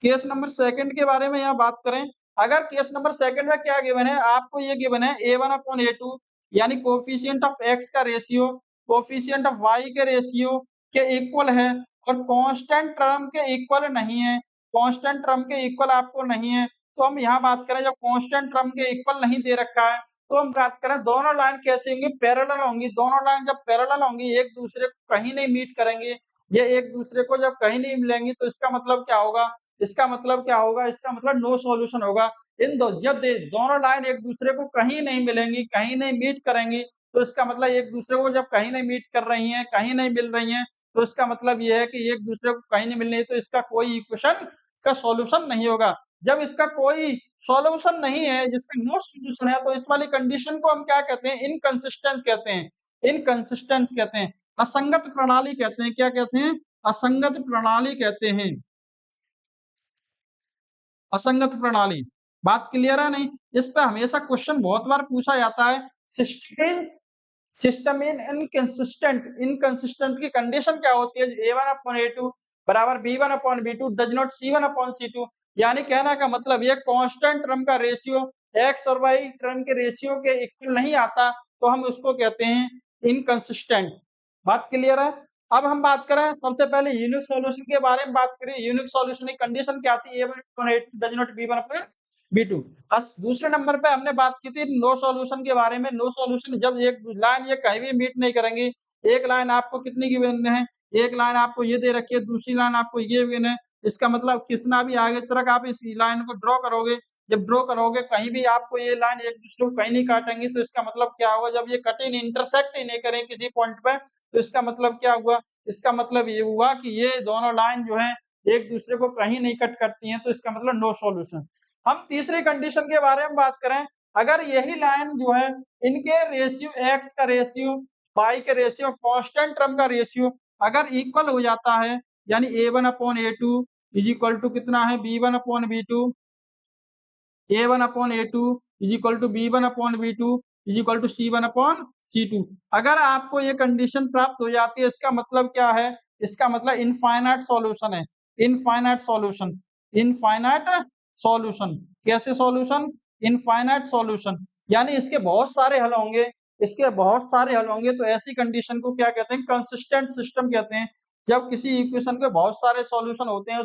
case number second के बारे में यहाँ बात करें। अगर केस नंबर सेकंड में क्या गिवन है? आपको ये गिवन है a1 अपॉन a2 यानी कोफिशिएंट ऑफ x का रेशियो कोफिशिएंट ऑफ y के रेशियो के इक्वल है और कांस्टेंट टर्म के इक्वल नहीं है। कांस्टेंट टर्म के इक्वल आपको नहीं है, तो हम यहाँ बात करें जब कांस्टेंट टर्म के इक्वल नहीं दे रखा है तो हम बात करें दोनों लाइन कैसी होंगी? पैरेलल होंगी। दोनों लाइन जब पैरेलल होंगी, एक दूसरे को कहीं नहीं मीट करेंगे, ये एक दूसरे को जब कहीं नहीं मिलेंगी, तो इसका मतलब क्या होगा? इसका मतलब क्या होगा? इसका मतलब नो सॉल्यूशन होगा। इन दो जब दोनों लाइन एक दूसरे को कहीं नहीं मिलेंगी, कहीं नहीं मीट करेंगी, तो इसका मतलब एक दूसरे को जब कहीं नहीं मीट कर रही हैं, कहीं नहीं मिल रही हैं, तो इसका मतलब ये है कि एक दूसरे को कहीं नहीं मिल रही है, तो इसका कोई इक्वेशन का सॉल्यूशन नहीं होगा। जब इसका कोई सॉल्यूशन नहीं है, जिसका नो सॉल्यूशन है, तो इस वाली कंडीशन को हम क्या कहते हैं? इनकंसिस्टेंस कहते हैं। इनकंसिस्टेंस कहते हैं। असंगत प्रणाली कहते हैं। क्या कहते हैं? असंगत प्रणाली कहते हैं। असंगत प्रणाली। बात क्लियर है नहीं? इस पे हमेशा क्वेश्चन बहुत बार पूछा जाता है। System system in inconsistent, inconsistent की कंडीशन क्या होती है? a1 अपॉन a2 बराबर b1 upon b2 does not c1 upon c2। यानी कहना का मतलब ये कांस्टेंट टर्म का रेशियो x और y टर्म के रेशियो के इक्वल नहीं आता, तो हम उसको कहते हैं इनकंसिस्टेंट। बात क्लियर है? अब हम बात करें सबसे पहले यूनिक सॉल्यूशन के बारे में बात करें। यूनिक सॉल्यूशन की कंडीशन क्या आती है? a1 upon a2 does not b1 upon b2। बस दूसरे नंबर पे हमने बात की थी नो सॉल्यूशन के बारे में। नो सॉल्यूशन जब एक लाइन ये कहीं भी मीट नहीं करेंगी। एक लाइन आपको कितनी गिवन है? एक लाइन आपको ये दे रखी है, दूसरी लाइन आपको ये गिवन है। इसका मतलब कितना भी आगे तक आप इस लाइन को ड्रॉ करोगे, जब ड्रॉ करोगे कहीं भी आपको ये लाइन एक दूसरे को कहीं नहीं काटेंगी, तो इसका मतलब क्या होगा? जब ये कटे नहीं, इंटरसेक्ट ही नहीं करें किसी पॉइंट पे, तो इसका मतलब क्या हुआ? इसका मतलब ये हुआ कि ये दोनों लाइन जो है एक दूसरे को कहीं नहीं कट करती हैं, तो इसका मतलब नो सॉल्यूशन। हम तीसरी कंडीशन के बारे में बात करें। अगर यही लाइन जो है इनके रेशियो x का रेशियो y के रेशियो कांस्टेंट टर्म का रेशियो अगर इक्वल हो जाता है, यानी a1 upon a2 is equal to कितना है? b1 upon b2। a1 upon a2 is equal to b1 upon b2 is equal to c1 upon c2। अगर आपको ये कंडीशन प्राप्त हो जाती है, इसका मतलब क्या है? इसका मतलब इनफाइनाइट सॉल्यूशन है। Infinite solution. Infinite solution. कैसे सॉल्यूशन? Infinite solution. यानी इसके बहुत सारे हल होंगे, इसके बहुत सारे हल होंगे, तो ऐसी कंडीशन को क्या कहते हैं? कंसिस्टेंट सिस्टम कहते हैं। जब किसी इक्वेशन के बहुत सारे सॉल्यूशन होते हैं,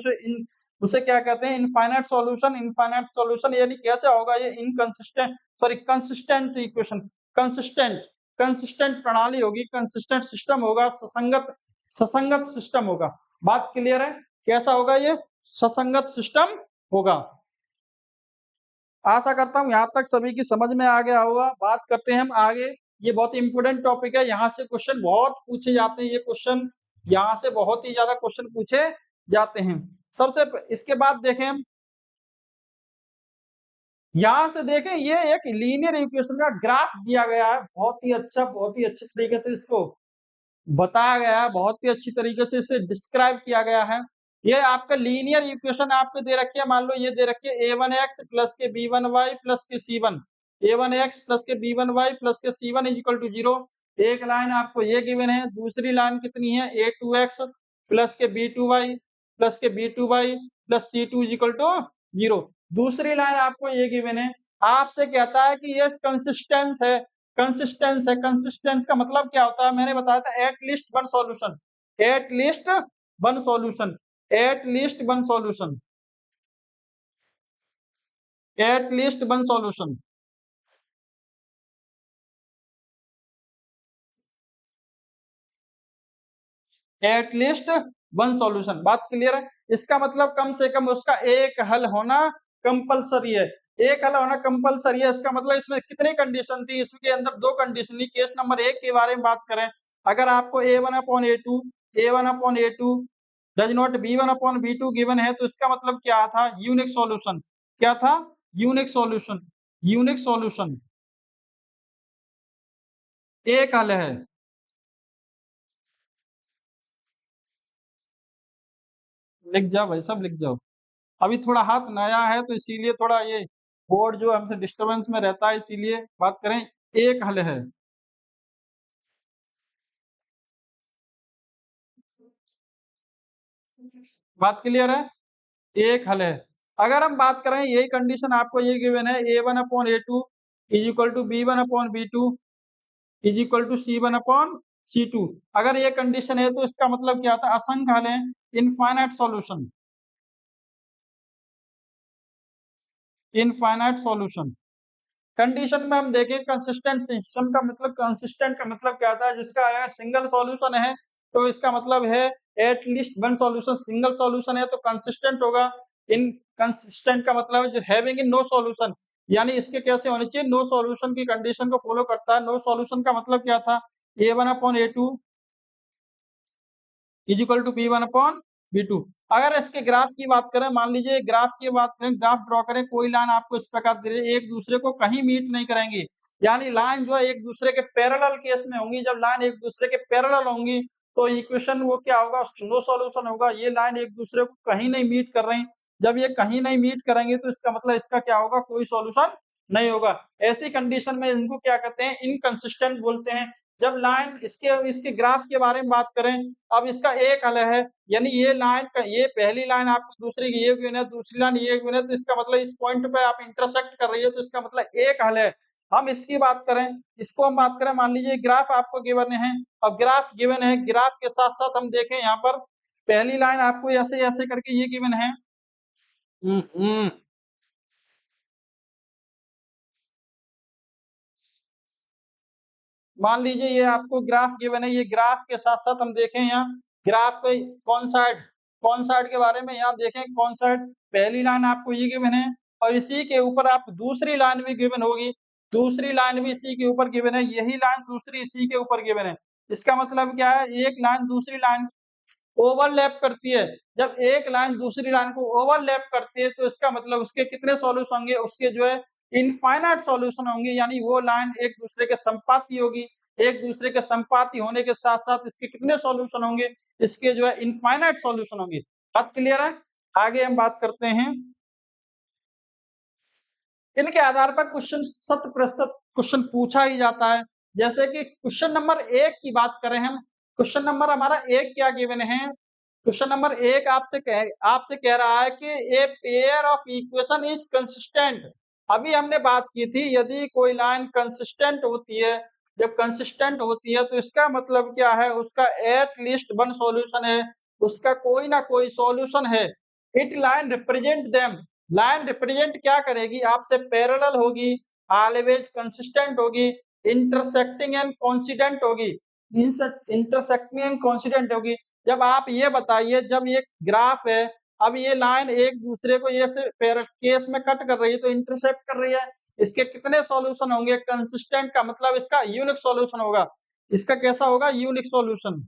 उसे क्या कहते हैं? Infinite solution. इनफाइनाइट सॉल्यूशन यानी कैसे होगा ये? Inconsistent, sorry, consistent equation. Consistent, consistent प्रणाली होगी, कंसिस्टेंट सिस्टम होगा, ससंगत ससंगत सिस्टम होगा। बात क्लियर है? कैसा होगा ये? ससंगत सिस्टम होगा। आशा करता हूँ यहाँ तक सभी की समझ में आ गया होगा। बात करते हैं हम आगे। ये बहुत इंपॉर्टेंट टॉपिक है, यहाँ से क्वेश्चन बहुत पूछे जाते हैं। ये क्वेश्चन यहाँ से बहुत ही ज्यादा क्वेश्चन पूछे जाते हैं। इसके बाद देखें हम, यहाँ से देखें ये एक लीनियर इक्वेशन का ग्राफ दिया गया है। बहुत ही अच्छा, बहुत ही अच्छे तरीके से इसको बताया गया है, बहुत ही अच्छी तरीके से इसे डिस्क्राइब किया गया है। ये आपका लीनियर इक्वेशन आपको दे रखी है। मान लो ये दे रखी है a1x प्लस के b1y प्लस के c1। a1x प्लस के b1y प्लस के c1 इज इक्वल टू 0। एक लाइन आपको ये गिवन है, दूसरी लाइन कितनी है? a2x प्लस के b2y प्लस के b2y plus c2 is equal to 0। दूसरी लाइन आपको ये गिवन है। आपसे कहता है कि ये कंसिस्टेंस है। कंसिस्टेंस है। कंसिस्टेंस का मतलब क्या होता है? मैंने बताया था at least one solution. At least one solution. At least one solution. At least one solution. At least one solution, बात क्लियर है। इसका मतलब कम से कम उसका एक हल होना कंपलसरी है। एक हल होना कंपलसरी है, इसका मतलब इसमें कितनी कंडीशन थी, इसके अंदर दो कंडीशन थी। केस नंबर एक के बारे में बात करें, अगर आपको a1/a2 does not b1/b2 given है, तो इसका मतलब क्या था, यूनिक सॉल्यूशन। क्या था, यूनिक सॉल्यूशन। यूनिक सॉल्यूशन एक हल है। लिख जाओ भाई सब, लिख जाओ। अभी थोड़ा हाथ नया है तो इसीलिए थोड़ा ये बोर्ड जो हमसे डिस्टरबेंस में रहता है, इसीलिए बात करें। एक हल है। बात क्लियर है, एक हल है। अगर हम बात करें, यही कंडीशन आपको ये गिवन है, a1/a2 is equal to b1/b2 is equal to c1/c2। अगर ये कंडीशन है तो इसका मतलब क्या था, असंख्य हल है, infinite solution. Infinite solution condition में हम देखें कंसिस्टेंट सिस्टम का मतलब, कंसिस्टेंट का मतलब क्या था, जिसका अगर सिंगल सॉल्यूशन है तो इसका मतलब है at least one solution. Single solution है तो कंसिस्टेंट होगा। इन कंसिस्टेंट का मतलब है हैविंग इन नो सॉल्यूशन, यानी इसके कैसे होने चाहिए, नो सॉल्यूशन की कंडीशन को फॉलो करता है। नो सॉल्यूशन का मतलब क्या था, a1/a2 is equal to b1/b2। अगर इसके ग्राफ की बात करें, मान लीजिए ग्राफ की बात करें, ग्राफ ड्रॉ करें, कोई लाइन आपको इस प्रकार दे रही है, एक दूसरे को कहीं मीट नहीं करेंगी, यानी लाइन जो है एक दूसरे के पैरेलल केस में होंगी। जब लाइन एक दूसरे के पैरेलल होंगी तो इक्वेशन वो क्या होगा, नो सॉल्यूशन होगा। ये लाइन एक दूसरे को कहीं नहीं मीट कर रही, जब ये कहीं नहीं मीट करेंगे तो इसका मतलब इसका क्या होगा, कोई सॉल्यूशन नहीं होगा। ऐसी कंडीशन में इनको क्या कहते हैं, इनकंसिस्टेंट बोलते हैं। जब लाइन इसके ग्राफ के बारे में बात करें, अब इसका एक हल है, यानी ये लाइन ये पहली लाइन आपको दूसरी की ये गिवन है, दूसरी लाइन ये गिवन है, तो इसका मतलब इस पॉइंट पे आप इंटरसेक्ट कर रही है, तो इसका मतलब एक हल है। हम इसकी बात करें, इसको हम बात करें, मान लीजिए ग्राफ आपको गिवन है, अब ग्राफ गिवन है, ग्राफ के साथ साथ हम देखें यहाँ पर पहली लाइन आपको ऐसे ऐसे करके ये गिवन है। हम्म मान लीजिए ये आपको ग्राफ गिवन है, ये ग्राफ के साथ साथ हम देखें यहाँ ग्राफ पे कौन साइड के बारे में यहाँ देखें, कौन साइड, पहली लाइन आपको ये गिवन है और इसी के ऊपर आप दूसरी लाइन भी गिवन होगी, दूसरी लाइन भी इसी के ऊपर गिवन है, यही लाइन दूसरी इसी के ऊपर गिवन है। इसका मतलब क्या है, एक लाइन दूसरी लाइन ओवरलैप करती है। जब एक लाइन दूसरी लाइन को ओवरलैप करती है तो इसका मतलब उसके कितने सॉल्यूशन होंगे, उसके जो है इनफाइनाइट सॉल्यूशन होंगे, यानी वो लाइन एक दूसरे के संपाती होगी। एक दूसरे के संपाती होने के साथ साथ इसके कितने सॉल्यूशन होंगे, इसके जो है इनफाइनाइट सॉल्यूशन होंगे। बात क्लियर है। आगे हम बात करते हैं, इनके आधार पर क्वेश्चन 100% क्वेश्चन पूछा ही जाता है। जैसे कि क्वेश्चन नंबर एक की बात करें हम, क्वेश्चन नंबर हमारा एक क्या गिवन है, क्वेश्चन नंबर एक आपसे कह रहा है कि a pair of equation is consistent. अभी हमने बात की थी, यदि कोई लाइन कंसिस्टेंट होती है, जब कंसिस्टेंट होती है तो इसका मतलब क्या है, उसका एट लीस्ट वन सॉल्यूशन है, उसका कोई ना कोई सॉल्यूशन है। It line represent them, line represent क्या करेगी, आपसे पैरेलल होगी, ऑलवेज कंसिस्टेंट होगी, इंटरसेक्टिंग एंड कोइंसिडेंट होगी। इंटरसेक्टिंग एंड कोइंसिडेंट होगी। जब आप ये बताइए, जब ये ग्राफ है, अब ये लाइन एक दूसरे को ये से केस में कट कर रही है, तो इंटरसेक्ट कर रही है, इसके कितने सॉल्यूशन होंगे, कंसिस्टेंट का मतलब इसका यूनिक सॉल्यूशन होगा। इसका कैसा होगा, यूनिक सॉल्यूशन।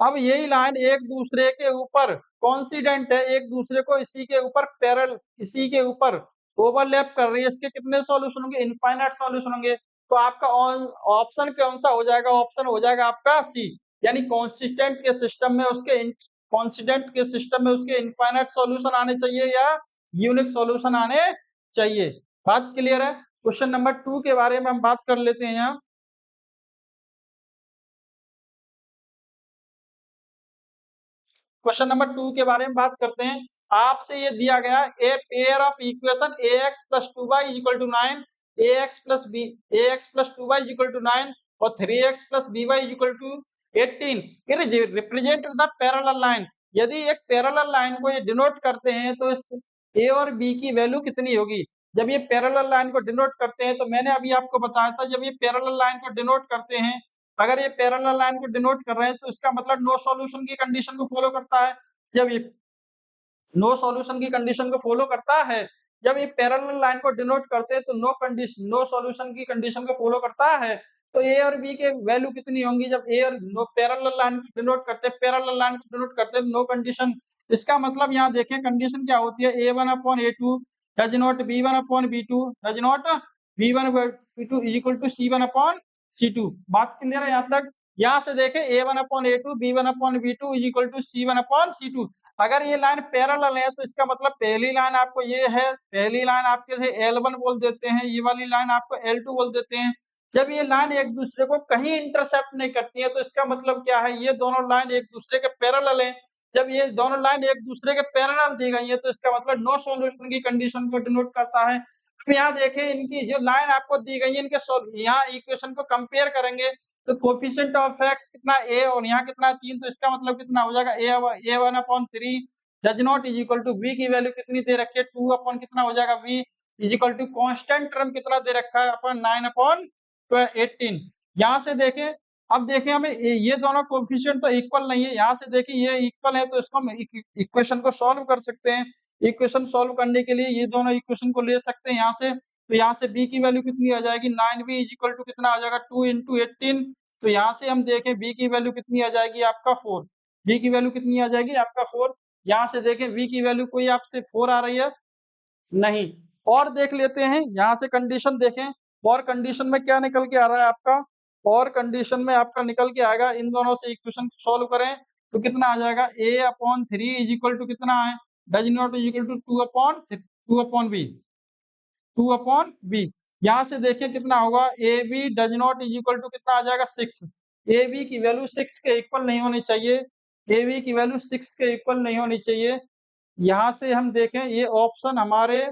अब यही लाइन एक दूसरे के ऊपर कॉन्सिडेंट है, एक दूसरे को इसी के ऊपर इसी के ऊपर ओवरलैप कर रही है, इसके कितने सॉल्यूशन होंगे, इनफाइनाइट सॉल्यूशन होंगे। तो आपका ऑप्शन कौन सा हो जाएगा, ऑप्शन हो जाएगा आपका सी, यानी कॉन्सिडेंट के सिस्टम में उसके इनफाइनाइट सॉल्यूशन आने चाहिए या यूनिक सॉल्यूशन आने चाहिए। बात क्लियर है। क्वेश्चन नंबर 2 के बारे में हम बात कर लेते हैं यहाँ। क्वेश्चन नंबर 2 के बारे में बात करते हैं। आपसे ये दिया गया a pair of equation ax plus 2y equal to 9, ax plus 2y equal to 9 और 3x plus by equal to 18 ये रिप्रेजेंट द पैरेलल लाइन। यदि एक पैरेलल लाइन को ये डिनोट करते हैं तो इस ए और बी की वैल्यू कितनी होगी। जब ये पैरेलल लाइन को डिनोट करते हैं, तो मैंने अभी आपको बताया था, जब ये पैरेलल लाइन को डिनोट करते हैं, अगर ये पैरेलल लाइन को डिनोट कर रहे हैं, तो इसका मतलब नो सॉल्यूशन की कंडीशन को फॉलो करता है। जब ये नो सॉल्यूशन की कंडीशन को फॉलो करता है, जब ये पैरेलल लाइन को डिनोट करते हैं, तो नो सॉल्यूशन की कंडीशन को फॉलो करता है। तो ए और बी के वैल्यू कितनी होंगी जब ए और नो पैरेलल लाइन को डिनोट करते हैं, पैरेलल लाइन को डिनोट करते हैं नो कंडीशन। इसका मतलब यहाँ देखें कंडीशन क्या होती है, a1/a2 does not b1/b2 does not b1/b2 is equal to c1/c2। बात क्लियर है यहाँ तक। यहाँ से देखें a1/a2 b1/b2 is equal to c1/c2। अगर ये लाइन पैरेलल है, तो इसका मतलब पहली लाइन आपको ये है, पहली लाइन आपके से L1 बोल देते हैं, ये वाली लाइन आपको L2 बोल देते हैं। जब ये लाइन एक दूसरे को कहीं इंटरसेप्ट नहीं करती है, तो इसका मतलब क्या है, ये दोनों लाइन एक दूसरे के पैरेलल हैं। जब ये दोनों लाइन एक दूसरे के पैरेलल दी गई है, तो इसका मतलब नो सॉल्यूशन की कंडीशन को डिनोट करता है। अब यहाँ देखें, इनकी जो लाइन आपको दी गई है, इनके यहाँ इक्वेशन को कंपेयर करेंगे, तो कोफिशिएंट ऑफ एक्स कितना ए और यहाँ कितना 3, तो इसका मतलब कितना हो जाएगा a1/3 does not is equal to v की वैल्यू कितनी दे रखी है 2 अपॉन कितना हो जाएगा v is equal to constant term कितना दे रखा है अपन 9/18। यहाँ से देखें, अब देखें हमें ये दोनों कोफिशिएंट तो इक्वल नहीं है, यहाँ से देखें ये इक्वल है, तो इसको हम इक्वेशन को सॉल्व कर सकते हैं। इक्वेशन सॉल्व करने के लिए ये दोनों इक्वेशन को ले सकते हैं यहाँ से। तो यहाँ से b की वैल्यू कितनी आ जाएगी 9b इज इक्वल टू कितना आ जाएगा 2 × 18। तो यहाँ से हम देखें b की वैल्यू कितनी आ जाएगी आपका 4। b की वैल्यू कितनी आ जाएगी आपका 4। यहाँ से देखें v की वैल्यू कोई आपसे 4 आ रही है नहीं। और देख लेते हैं, यहाँ से कंडीशन देखें, और कंडीशन में क्या निकल के आ रहा है आपका, और कंडीशन में आपका निकल के आएगा, इन दोनों से इक्वेशन को सॉल्व करें तो कितना आ जाएगा a/3 इज इक्वल टू कितना है does not is equal to 2/b 2/b। यहाँ से देखिए कितना होगा ab does not is equal to कितना आ जाएगा 6। ab की वैल्यू 6 के इक्वल नहीं होनी चाहिए, ab की वैल्यू 6 के इक्वल नहीं होनी चाहिए। यहाँ से हम देखें, ये ऑप्शन हमारे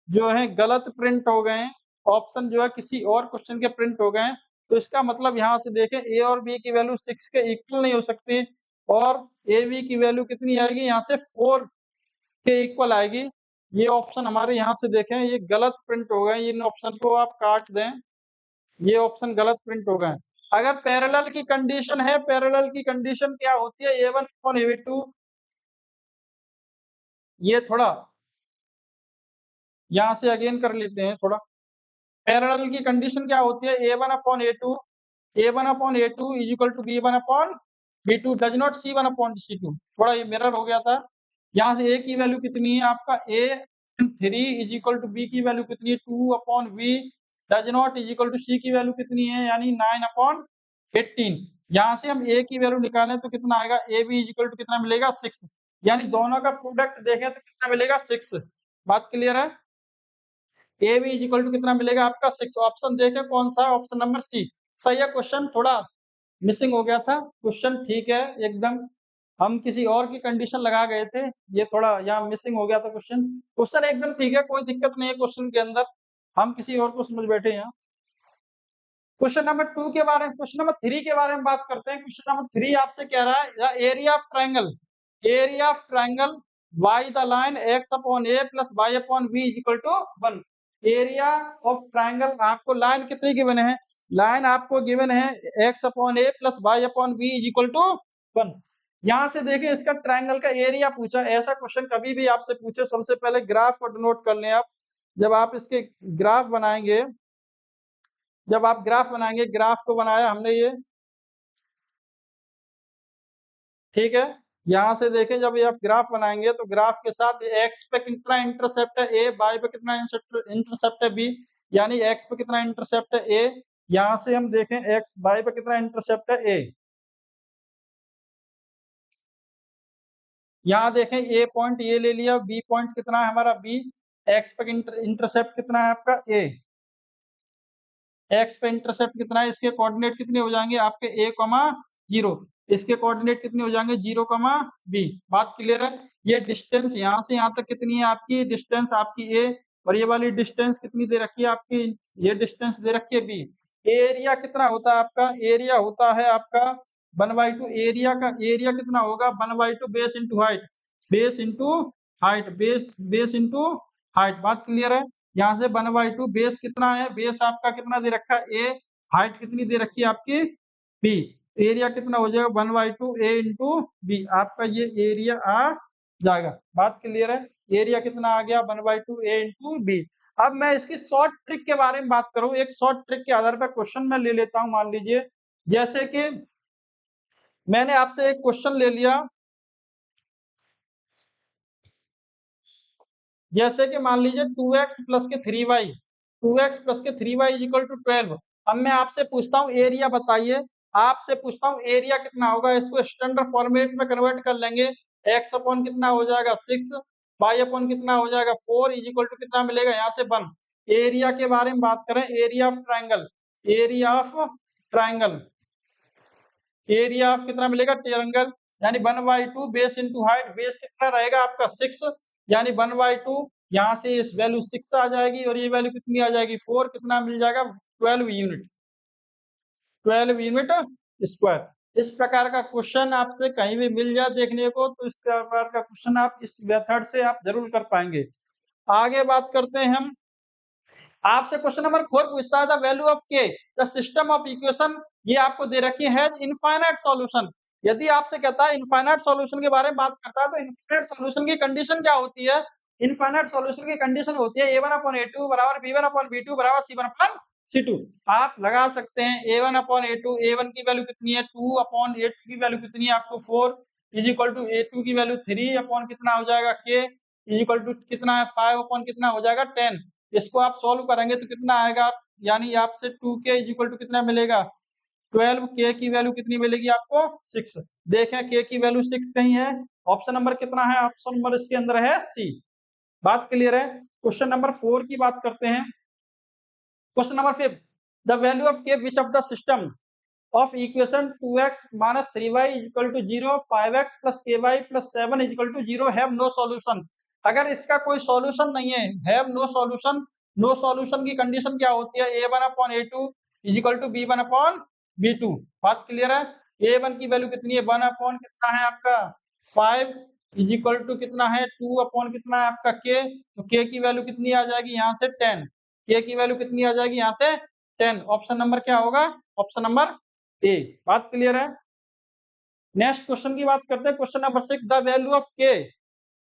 जो है गलत प्रिंट हो गए हैं, ऑप्शन जो है किसी और क्वेश्चन के प्रिंट हो गए हैं। तो इसका मतलब यहाँ से देखें a और b की वैल्यू 6 के इक्वल नहीं हो सकती, और ab की वैल्यू कितनी आएगी यहाँ से 4 के इक्वल आएगी। ये ऑप्शन हमारे यहाँ से देखें, ये गलत प्रिंट हो गए, इन ऑप्शन को आप काट दें, ये ऑप्शन गलत प्रिंट हो गए। अगर पैरेलल की कंडीशन है, पैरेलल की कंडीशन क्या होती है a1/a2, ये थोड़ा यहाँ से अगेन कर लेते हैं थोड़ा। पैरेलल की कंडीशन क्या होती है a1/a2 is equal to b1/b2 does not c1/c2। थोड़ा ये मिरर हो गया था। यहाँ से a की वैल्यू कितनी है आपका a3 is equal to b की वैल्यू कितनी है 2/v does not is equal to c की वैल्यू कितनी है यानी 9/18। यहाँ से हम a की वैल्यू निकालें तो कितना आएगा ab इज इक्वल टू कितना मिलेगा 6, यानी दोनों का प्रोडक्ट देखें तो कितना मिलेगा 6। बात क्लियर है। A B is equal to कितना मिलेगा आपका 6। ऑप्शन देखें कौन सा है, ऑप्शन नंबर सी सही है। क्वेश्चन थोड़ा मिसिंग हो गया था, क्वेश्चन ठीक है एकदम, हम किसी और की कंडीशन लगा गए थे, ये थोड़ा यहाँ मिसिंग हो गया था क्वेश्चन। क्वेश्चन एकदम ठीक है, कोई दिक्कत नहीं है क्वेश्चन के अंदर, हम किसी और को समझ बैठे हैं। क्वेश्चन नंबर 2 के बारे में, क्वेश्चन नंबर 3 के बारे में बात करते हैं। क्वेश्चन नंबर 3 आपसे कह रहा है area of triangle, area of triangle y the line x/a प्लस y/v is equal to 1। Area of triangle आपको लाइन कितनी गिवन है, लाइन आपको गिवन है x/a प्लस y/v इज इक्वल टू 1। यहाँ से देखें, इसका ट्रायंगल का एरिया पूछा, ऐसा क्वेश्चन कभी भी आपसे पूछे सबसे पहले ग्राफ को डिनोट कर लें आप। जब आप इसके ग्राफ बनाएंगे, जब आप ग्राफ बनाएंगे, ग्राफ को बनाया हमने ये, ठीक है। यहाँ से देखें, जब ये आप ग्राफ बनाएंगे तो ग्राफ के साथ एक्स पे कितना इंटरसेप्ट है ए, वाई पे कितना इंटरसेप्ट है बी, यानी एक्स पे कितना इंटरसेप्ट है ए। यहाँ से हम देखें एक्स वाई पे कितना इंटरसेप्ट है ए। यहाँ देखें ए पॉइंट ये ले लिया, बी पॉइंट कितना है हमारा बी, एक्स पे इंटरसेप्ट कितना है आपका ए, एक्स पे इंटरसेप्ट कितना है, इसके कोऑर्डिनेट कितने हो जाएंगे आपके a,0, इसके कोऑर्डिनेट कितने हो जाएंगे 0,b। बात क्लियर है। ये डिस्टेंस यहाँ से यहाँ तक कितनी है आपकी डिस्टेंस आपकी a, और ये वाली डिस्टेंस कितनी दे रखी है आपकी, ये डिस्टेंस दे रखी है b। एरिया कितना होता है आपका, एरिया होता है आपका 1/2, एरिया का एरिया कितना होगा 1/2 base into height, base into height, base into height, बात क्लियर है। यहाँ से 1/2 बेस कितना है, बेस आपका कितना दे रखा है ए, हाइट कितनी दे रखी है आपकी बी, एरिया कितना हो जाएगा 1/2 ए इंटू बी, आपका ये एरिया आ जाएगा। बात क्लियर है, एरिया कितना आ गया 1/2 ए इंटू बी। अब मैं इसकी शॉर्ट ट्रिक के बारे में बात करूं, एक शॉर्ट ट्रिक के आधार पर क्वेश्चन मैं ले लेता हूं। मान लीजिए जैसे कि मैंने आपसे एक क्वेश्चन ले लिया, जैसे कि मान लीजिए 2x प्लस के 3y, 2x प्लस के 3y इक्वल टू 12। अब मैं आपसे पूछता हूँ एरिया बताइए, आपसे पूछता हूँ एरिया कितना होगा, इसको स्टैंडर्ड फॉर्मेट में कन्वर्ट कर लेंगे। x अपॉन कितना हो जाएगा 6, y अपॉन कितना हो जाएगा 4 इक्वल टू कितना मिलेगा यहाँ से 1। एरिया के बारे में बात करें, area of triangle, area of triangle, area of कितना मिलेगा ट्रायंगल, यानी 1/2 बेस इंटू हाइट, बेस कितना रहेगा आपका 6, यानी 1/2, यहाँ से इस वैल्यू 6 आ जाएगी और ये वैल्यू कितनी आ जाएगी 4, कितना मिल जाएगा 12 यूनिट, 12 यूनिट स्क्वायर। इस प्रकार का क्वेश्चन आपसे कहीं भी मिल जाए देखने को, तो इस प्रकार का क्वेश्चन आप इस मेथड से आप जरूर कर पाएंगे। आगे बात करते हैं हम, आपसे क्वेश्चन नंबर 4 पूछता है द वैल्यू ऑफ के द सिस्टम ऑफ इक्वेशन, ये आपको दे रखी है इनफाइनाइट सॉल्यूशन। यदि आपसे कहता है इनफाइनाइट सॉल्यूशन के बारे में बात करता है, तो इनफाइनाइट सॉल्यूशन की कंडीशन क्या होती है, इनफाइनाइट सॉल्यूशन की कंडीशन होती है a1/a2 बराबर b1/b2 बराबर c1/c2। आप लगा सकते हैं a1/a2, a1 की वैल्यू कितनी है 2/a2 की वैल्यू कितनी है आपको 4 इज इक्वल टू a2 की वैल्यू 3 अपॉन कितना हो जाएगा k इज इक्वल टू कितना है 5 अपॉन कितना हो जाएगा 10। इसको आप सॉल्व करेंगे तो कितना आएगा, यानी आपसे 2k इज इक्वल टू कितना मिलेगा 12, k की वैल्यू कितनी मिलेगी आपको 6। देखें k की वैल्यू 6 कहीं है, ऑप्शन नंबर कितना है, ऑप्शन नंबर इसके अंदर है सी। बात क्लियर है। क्वेश्चन नंबर 4 की बात करते हैं। Question number 5, the value of k which of the system of equation 2x minus 3y is equal to 0, 5x plus ky plus 7 is equal to 0 have no solution। अगर इसका कोई solution नहीं है, have no solution, no solution की condition क्या होती है a1/a2 is equal to b1/b2। बात क्लियर है। a1 की वैल्यू कितनी है 1 अपॉन कितना है आपका 5 is equal to कितना है 2 अपॉन कितना है आपका k, तो k की वैल्यू कितनी आ जाएगी यहाँ से 10, k की वैल्यू कितनी आ जाएगी यहाँ से 10। ऑप्शन नंबर क्या होगा, ऑप्शन नंबर ए। बात क्लियर है। नेक्स्ट क्वेश्चन की बात करते हैं, question number 6, the value of के,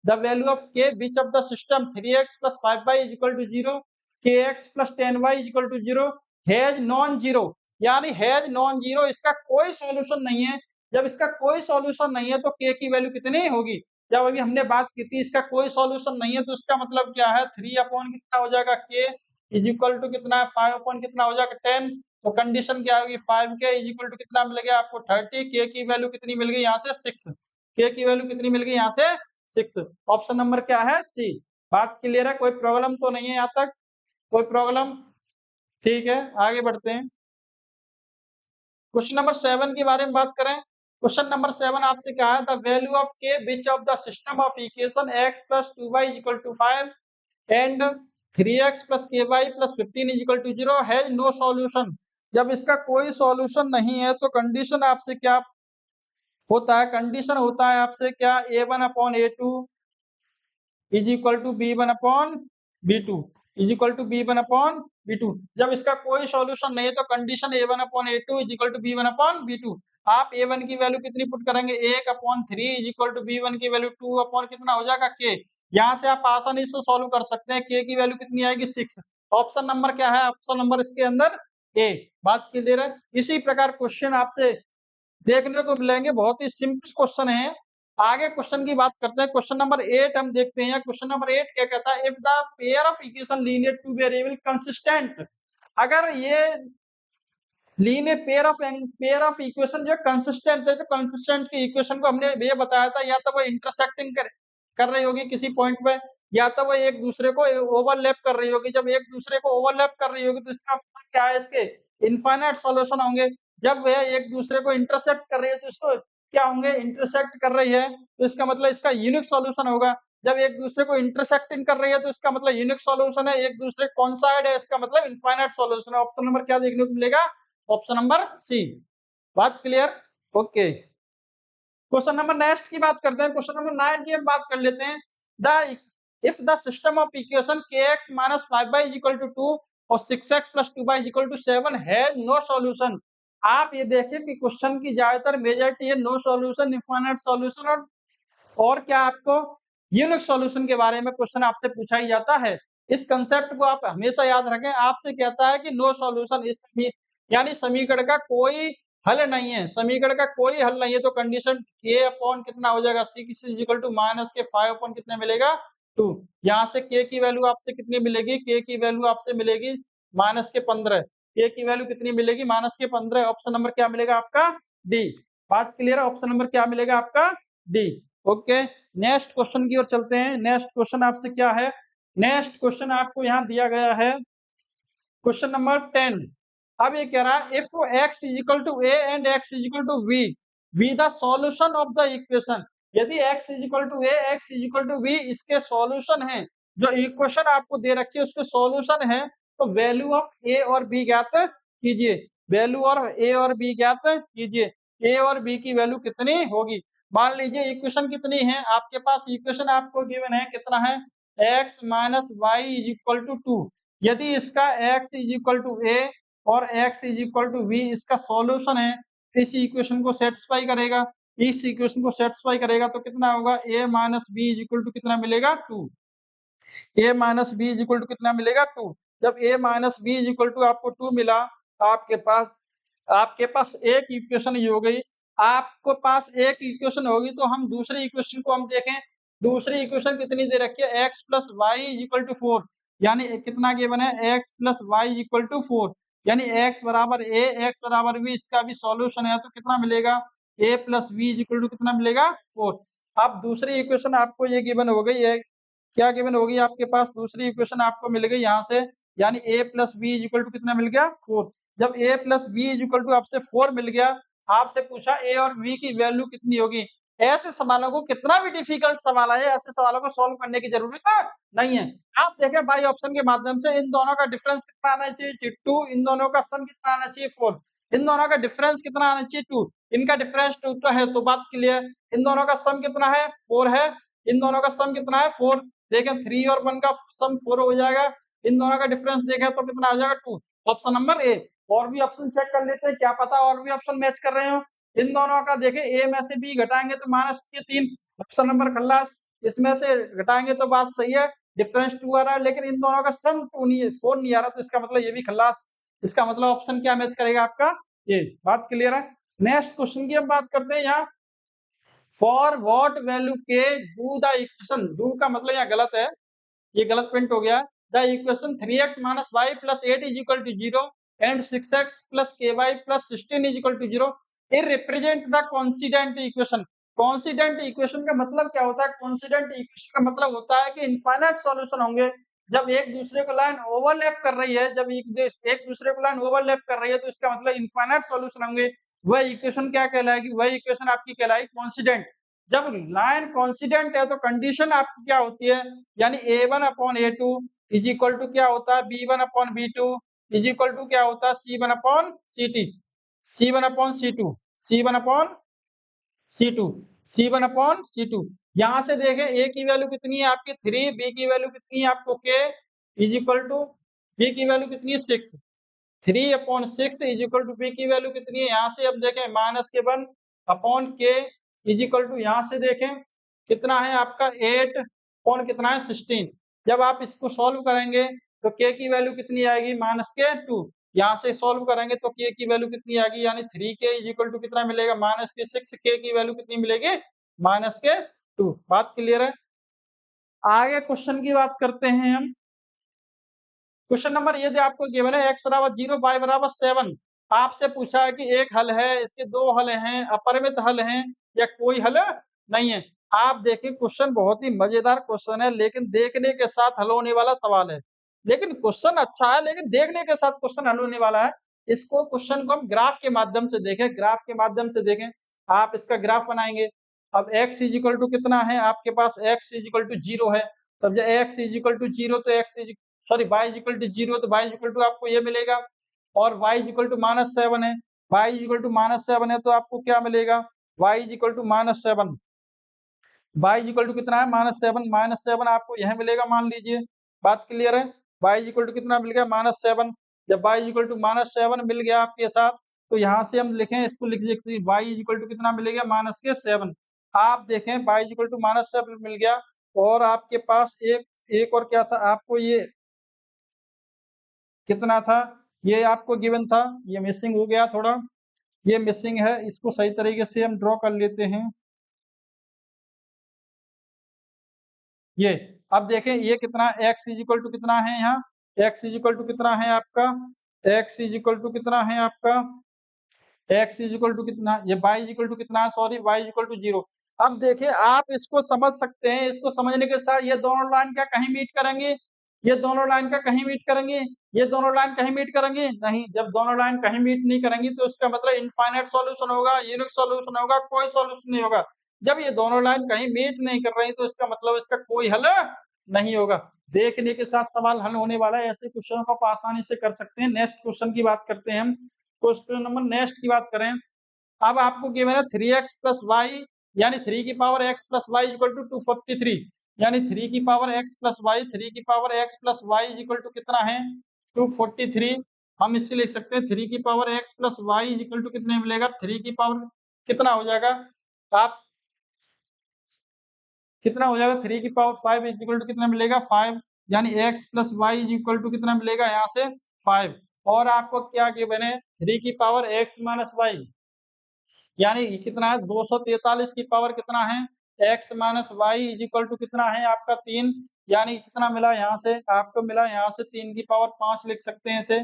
the value of K which of the system 3x plus 5y is equal to 0, kx plus 10y is equal to 0 has non zero, यानी has non zero, इसका कोई solution नहीं है। जब इसका कोई solution नहीं है तो k की वैल्यू कितनी होगी, जब अभी हमने बात की थी इसका कोई सॉल्यूशन नहीं है, तो इसका मतलब क्या है 3 अपॉन कितना हो जाएगा k इज इक्वल टू कितना है 5 अपॉन कितना हो जाएगा 10। तो कंडीशन क्या होगी 5k इज इक्वल टू कितना मिलेगा आपको 30, k की वैल्यू कितनी मिल गई यहाँ से 6, k की वैल्यू कितनी मिल गई यहाँ से 6। ऑप्शन नंबर क्या है सी। बात क्लियर है, कोई प्रॉब्लम तो नहीं है यहाँ तक, कोई प्रॉब्लम, ठीक है आगे बढ़ते हैं। क्वेश्चन नंबर 7 के बारे में बात करें। क्वेश्चन नंबर 7 आपसे कहा है the value of K which of the system of equation x plus 2y equal to 5 and 3x plus ky plus 15 is equal to 0 has no solution. जब इसका कोई सॉल्यूशन नहीं है तो कंडीशन आपसे क्या होता है, कंडीशन होता है आपसे क्या a1/a2 is equal to b1/b2 is equal to b1/b2। जब इसका कोई सॉल्यूशन नहीं है तो condition a1/a2 is equal to b1/b2। आप a1 की वैल्यू कितनी पुट करेंगे 1/3 इज इक्वल टू b1 की वैल्यू 2 अपॉन कितना हो जाएगा k। यहाँ से आप आसानी से सॉल्व कर सकते हैं, k की वैल्यू कितनी आएगी 6। ऑप्शन नंबर क्या है, ऑप्शन नंबर इसके अंदर ए। बात क्लियर है। इसी प्रकार क्वेश्चन आपसे देखने को मिलेंगे, बहुत ही सिंपल क्वेश्चन है। आगे क्वेश्चन की बात करते हैं, क्वेश्चन नंबर 8 हम देखते हैं। क्वेश्चन नंबर 8 क्या कहता है, if the pair of equation linear two variable consistent, अगर ये लीनियर पेयर ऑफ इक्वेशन जो कंसिस्टेंट है, तो कंसिस्टेंट की इक्वेशन को हमने ये बताया था, या तो वो इंटरसेक्टिंग कर रही होगी किसी पॉइंट पे, या तो वो एक दूसरे को ओवरलैप कर रही होगी। जब एक दूसरे को ओवरलैप कर रही होगी तो इसका मतलब क्या है, इसके इनफाइनाइट सॉल्यूशन होंगे। जब वह एक दूसरे को इंटरसेक्ट कर रही है तो इसको क्या होंगे, इंटरसेक्ट कर रही है तो इसका मतलब इसका यूनिक सॉल्यूशन होगा। जब एक दूसरे को इंटरसेक्टिंग कर रही है तो इसका मतलब यूनिक सॉल्यूशन है, एक दूसरे कॉन्साइड है इसका मतलब इनफाइनाइट सॉल्यूशन है। ऑप्शन नंबर क्या देखने को मिलेगा, ऑप्शन नंबर सी। बात clear, okay. Question number next की बात करते हैं, क्वेश्चन नंबर 9 की हम बात कर लेते हैं। The if the system of equation kx minus 5y is equal to 2 और 6x plus 2y is equal to 7 has no solution। आप ये देखिए कि क्वेश्चन की ज्यादातर मेजॉरिटी है नो सॉल्यूशन, इनफाइनाइट सॉल्यूशन और क्या आपको यूनिक सॉल्यूशन के बारे में क्वेश्चन आपसे पूछा ही जाता है। इस कंसेप्ट को आप हमेशा याद रखें। आपसे कहता है कि नो सॉल्यूशन इस यानी समीकरण का कोई हल नहीं है, समीकरण का कोई हल नहीं है, तो कंडीशन k अपॉन कितना हो जाएगा 6 इज इक्वल टू माइनस के 5 अपॉन कितना मिलेगा 2। यहाँ से k की वैल्यू आपसे कितनी मिलेगी, k की वैल्यू आपसे मिलेगी माइनस के 15। k की वैल्यू कितनी मिलेगी माइनस के 15। ऑप्शन नंबर क्या मिलेगा आपका डी। बात क्लियर है, ऑप्शन नंबर क्या मिलेगा आपका डी। ओके, नेक्स्ट क्वेश्चन की ओर चलते हैं। नेक्स्ट क्वेश्चन आपसे क्या है, नेक्स्ट क्वेश्चन आपको यहाँ दिया गया है क्वेश्चन नंबर 10। अब ये कह रहा है if x is equal to a and x is equal to v the solution of the equation. यदि x is equal to a x is equal to v इसके सॉल्यूशन है, जो इक्वेशन आपको दे रखी है उसके सॉल्यूशन है, तो वैल्यू ऑफ a और b ज्ञात कीजिए। वैल्यू और a और b ज्ञात कीजिए। a और b की वैल्यू कितनी होगी। मान लीजिए इक्वेशन कितनी है आपके पास, इक्वेशन आपको गिवन है कितना है x minus Y is equal to 2। यदि इसका x is equal to a और x is equal to v इसका सॉल्यूशन है, इस इक्वेशन को सेटिस्फाई करेगा, इस इक्वेशन को सेटिस्फाई करेगा तो कितना होगा a minus b is equal to कितना मिलेगा 2। a minus b is equal to कितना मिलेगा 2। जब a minus b is equal to आपको 2 मिला, आपके पास एक इक्वेशन ही हो गई। आपको पास एक इक्वेशन होगी तो हम दूसरी इक्वेशन को हम देखें। दूसरी इक्वेशन कितनी दे रखी है x plus Y equal to 4, यानी कितना गिवन है x plus Y equal to 4, यानी x बराबर a x बराबर v इसका भी सॉल्यूशन है तो कितना मिलेगा a plus v equal to कितना मिलेगा 4। अब दूसरी इक्वेशन आपको ये गिवन हो गई है, क्या गिवन होगी आपके पास दूसरी इक्वेशन आपको मिल गई यहाँ से, यानी a plus B equal to कितना मिल गया 4। जब a plus B equal to आपसे 4 मिल गया, आपसे पूछा a और v की वैल्यू कितनी होगी। ऐसे सवालों को कितना भी डिफिकल्ट सवाल आए ऐसे सवालों को सॉल्व करने की जरूरत नहीं है। आप देखें बाई ऑप्शन के माध्यम से इन दोनों का डिफरेंस कितना आना चाहिए 2, इन दोनों का सम कितना आना चाहिए 4, इन दोनों का डिफरेंस कितना आना चाहिए 2, इनका डिफरेंस 2 तो है तो बात क्लियर। इन दोनों का सम कितना है 4 है, इन दोनों का सम कितना है 4। देखें 3 और 1 का सम 4 हो जाएगा, इन दोनों का डिफरेंस देखें तो कितना आ जाएगा 2। Option number A. और भी ऑप्शन चेक कर लेते हैं, क्या पता और भी ऑप्शन मैच कर रहे हो। इन दोनों का देखें ए में से बी घटाएंगे तो माइनस के 3, ऑप्शन नंबर खल्लास। इसमें से घटाएंगे तो बात सही है, डिफरेंस 2 आ रहा है, लेकिन इन दोनों का सम 2 नहीं है 4 नहीं आ रहा, तो इसका मतलब ये भी खल्लास। इसका मतलब ऑप्शन क्या मैच करेगा आपका ये। बात क्लियर है। नेक्स्ट क्वेश्चन की हम बात करते हैं यहाँ फॉर व्हाट वैल्यू के डू द इक्वेशन। डू का मतलब यहाँ गलत है, ये गलत प्रिंट हो गया। The equation 3x minus y plus 8 is equal to 0 and 6x plus k y plus 16 is equal to 0 it represent the coincident equation. Coincident equation का मतलब क्या होता है, कॉन्सिडेंट इक्वेशन का मतलब होता है कि इनफाइनाइट सॉल्यूशन होंगे जब एक दूसरे को लाइन ओवरलैप कर रही है, जब एक दूसरे को लाइन ओवरलैप कर रही है तो इसका मतलब इनफाइनाइट सॉल्यूशन होंगे। वह इक्वेशन क्या कहलाएगी, वह इक्वेशन आपकी कहलाएगी कॉन्सिडेंट। जब लाइन कॉन्सिडेंट है तो कंडीशन आपकी क्या होती है, यानी a1 upon a2 is equal to क्या होता है b1 upon b2 is equal to क्या होता है c1 upon c2, c1 upon c2, c1 upon c2, c1 upon c2। यहाँ से देखें a की वैल्यू कितनी है आपकी 3, b की वैल्यू कितनी है आपको k is equal to b की वैल्यू कितनी है 6, 3 upon 6 is equal to b की वैल्यू कितनी है, यहाँ से अब देखें माइनस के 1 upon k is equal to यहाँ से देखें कितना है आपका 8 अपॉन कितना है 16। जब आप इसको सॉल्व करेंगे तो k की वैल्यू कितनी आएगी माइनस के 2, यहाँ से सॉल्व करेंगे तो k की वैल्यू कितनी आएगी, यानी 3k इज इक्वल टू कितना मिलेगा माइनस के 6, k की वैल्यू कितनी मिलेगी माइनस के 2। बात क्लियर है। आगे क्वेश्चन की बात करते हैं हम। क्वेश्चन नंबर यदि आपको गिवन है x बराबर 0 y बराबर 7, आपसे पूछा है कि एक हल है, इसके दो हल हैं, अपरिमित हल हैं या कोई हल नहीं है। आप देखिए क्वेश्चन बहुत ही मजेदार क्वेश्चन है, लेकिन देखने के साथ हल होने वाला सवाल है। लेकिन क्वेश्चन अच्छा है, लेकिन देखने के साथ क्वेश्चन हल होने वाला है। इसको क्वेश्चन को हम ग्राफ के माध्यम से देखें, ग्राफ के माध्यम से देखें। आप इसका ग्राफ बनाएंगे। अब x इज इक्वल टू कितना है आपके पास, x इज इक्वल टू 0 है, तब जब x इज इक्वल टू 0 तो x is sorry y is equal to 0 तो y इज इक्वल टू आपको ये मिलेगा, और y is equal to minus 7 है, y is equal to minus 7 है तो आपको क्या मिलेगा y is equal to minus 7। y equal to कितना है -7 आपको यह मिलेगा, मान लीजिए। बात क्लियर है? y इक्वल टू कितना मिल गया -7। जब y इक्वल टू -7 मिल गया आपके साथ, तो यहाँ से हम लिखें, इसको लिख सकते y इक्वल टू कितना मिलेगा -7। आप देखें y इक्वल टू -7 मिल गया, और आपके पास एक और क्या था, आपको ये कितना था, ये आपको गिवन था, ये मिसिंग हो गया थोड़ा, ये मिसिंग है, इसको सही तरीके से हम ड्रॉ कर लेते हैं। ये अब देखें ये कितना x इज इक्वल टू कितना है, यहाँ x इज इक्वल टू कितना है आपका, x इज इक्वल टू कितना है आपका, x इज इक्वल टू कितना, ये y इज इक्वल टू कितना है, sorry y is equal to 0। अब देखें आप इसको समझ सकते हैं, इसको समझने के साथ ये दोनों लाइन क्या कहीं मीट करेंगे, ये दोनों लाइन का कहीं मीट करेंगे, ये दोनों लाइन कहीं मीट करेंगे नहीं। जब दोनों लाइन कहीं मीट नहीं करेंगी तो इसका मतलब इनफाइनाइट सॉल्यूशन होगा, यूनिक सॉल्यूशन होगा, कोई सॉल्यूशन नहीं होगा। जब ये दोनों लाइन कहीं मीट नहीं कर रही तो इसका मतलब इसका कोई हल नहीं होगा। देखने के साथ सवाल हल होने वाला है, ऐसे क्वेश्चनों को आप आसानी से कर सकते हैं। नेक्स्ट क्वेश्चन की बात करते हैं हम। क्वेश्चन नंबर नेक्स्ट की बात करें, अब आपको गिवन है 3x प्लस वाई, यानी 3 की power x plus Y equal to 243, यानी 3 की पावर x प्लस वाई, 3 की power x plus Y equal to कितना है 243। हम इससे लिख सकते हैं 3 की power x plus Y equal to कितने मिलेगा, 3 की पावर कितना हो जाएगा, आप कितना हो जाएगा, 3 की पावर 5 इक्वल टू कितना मिलेगा 5, यानी x plus Y equal to कितना मिलेगा यहाँ से 5। और आपको क्या गिवन है 3 की पावर x माइनस वाई, यानी कितना है 243 की पावर कितना है x minus Y is equal to कितना है आपका 3, यानी कितना मिला यहाँ से आपको, मिला यहाँ से 3 की पावर 5 लिख सकते हैं इसे।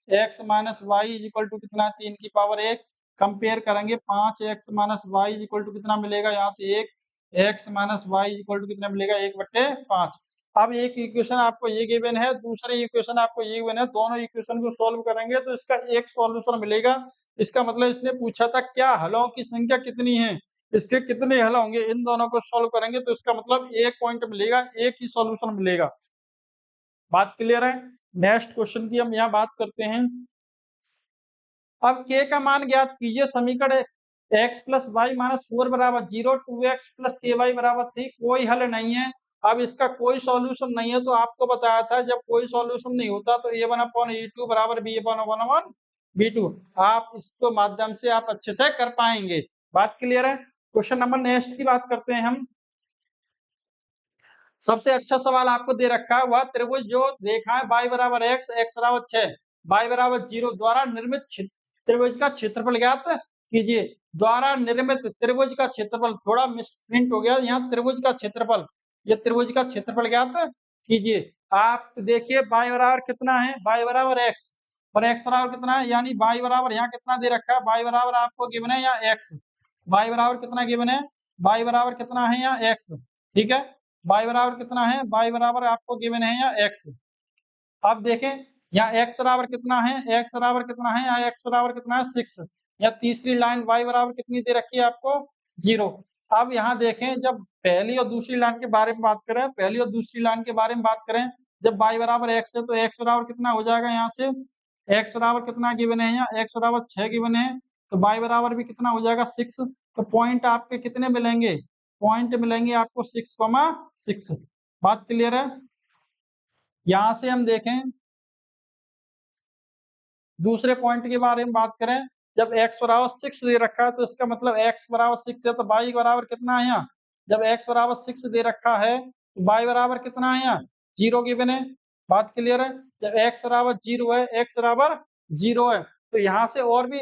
x minus Y is equal to कितना है 3 की पावर 1, कंपेयर करेंगे 5x minus Y is equal to कितना मिलेगा यहाँ से 1, x minus Y is equal to कितना मिलेगा 1/5। अब एक इक्वेशन आपको ये गिवन है, दूसरे इक्वेशन आपको ये गिवन है, दोनों इक्वेशन को सॉल्व करेंगे तो इसका एक सॉल्यूशन मिलेगा। इसका मतलब इसने पूछा था क्या हलों की संख्या कितनी है, इसके कितने हल होंगे, इन दोनों को सॉल्व करेंगे तो इसका मतलब एक पॉइंट मिलेगा, एक ही सॉल्यूशन मिलेगा। बात क्लियर है? नेक्स्ट क्वेश्चन की हम यहाँ बात करते हैं। अब k का मान ज्ञात कीजिए, समीकरण x प्लस वाई माइनस 4 बराबर 0, 2x प्लस के वाई बराबर 3, कोई हल नहीं है। अब इसका कोई सॉल्यूशन नहीं है, तो आपको बताया था जब कोई सॉल्यूशन नहीं होता तो a1/e2 बराबर b1/b2, आप इसको माध्यम से आप अच्छे से कर पाएंगे। बात क्लियर है? क्वेश्चन नंबर नेक्स्ट की बात करते हैं हम। सबसे अच्छा सवाल आपको दे रखा है वह त्रिभुज जो रेखा है y बराबर x, x बराबर 6, y बराबर 0 द्वारा निर्मित त्रिभुज का क्षेत्रफल ज्ञात कीजिए। द्वारा निर्मित त्रिभुज का क्षेत्रफल, थोड़ा मिसप्रिंट हो गया यहाँ, त्रिभुज का क्षेत्रफल, ये त्रिभुज का क्षेत्रफल ज्ञात कीजिए। आप देखिए y बराबर कितना है, y बराबर x, और x बराबर कितना है, यानी y बराबर यहाँ कितना दे रखा है, y बराबर आपको गिवन है यहाँ x, y बराबर कितना गिवन है, y बराबर कितना है यहाँ x, ठीक है। y बराबर कितना है, y बराबर आपको गिवन है यहाँ x। अब देखें यहाँ x बराबर कितना है, x बराबर कितना है, यहाँ x बराबर कितना है 6, या तीसरी लाइन y बराबर कितनी दे रखी है आपको 0। अब यहाँ देखें जब पहली और दूसरी लाइन के बारे में बात करें, पहली और दूसरी लाइन के बारे में बात करें, जब y बराबर x है तो x बराबर कितना हो जाएगा, यहाँ से x बराबर कितना गिवन है, यहाँ x बराबर 6 गिवन है, तो y बराबर भी कितना हो जाएगा 6। तो पॉइंट आपके कितने मिलेंगे, पॉइंट मिलेंगे आपको 6,6। बात क्लियर है? यहां से हम देखें दूसरे पॉइंट के बारे में बात करें, जब x बराबर 6 दे रखा है तो इसका मतलब x बराबर 6 है, तो y बराबर कितना है यहाँ, जब x बराबर 6 दे रखा है तो y बराबर कितना है यहाँ 0 गिवन है। बात क्लियर है? जब x बराबर 0 है, x बराबर 0 है, तो यहाँ से और भी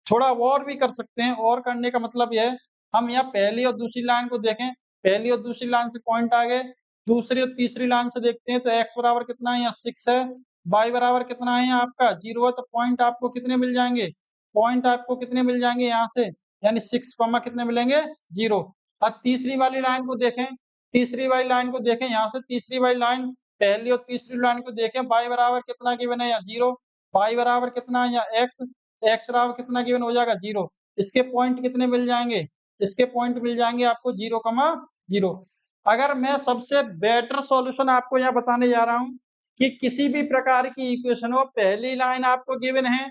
थोड़ा और भी कर सकते हैं। और करने का मतलब यह है, हम यहाँ पहली और दूसरी लाइन को देखें, पहली और दूसरी लाइन से पॉइंट आ गए, दूसरी और तीसरी लाइन से देखते हैं तो x बराबर कितना है यहाँ 6 है, y बराबर कितना है यहाँ आपका 0 है, तो पॉइंट आपको कितने मिल जाएंगे, पॉइंट आपको कितने मिल जाएंगे यहाँ से, यानी 6 कितने मिलेंगे 0। अब तीसरी वाली लाइन को देखें, तीसरी वाली लाइन को देखें, यहाँ से तीसरी वाली लाइन, पहली और तीसरी लाइन को देखें, y बराबर कितना गिवन है यहाँ 0, y बराबर कितना है यहाँ x, x बराबर कितना गिवन हो जाएगा 0। इसके पॉइंट कितने मिल जाएंगे, इसके पॉइंट मिल जाएंगे आपको 0,0। अगर मैं सबसे बेटर सॉल्यूशन आपको यहाँ बताने जा रहा हूँ कि किसी भी प्रकार की इक्वेशन हो, पहली लाइन आपको गिवन है,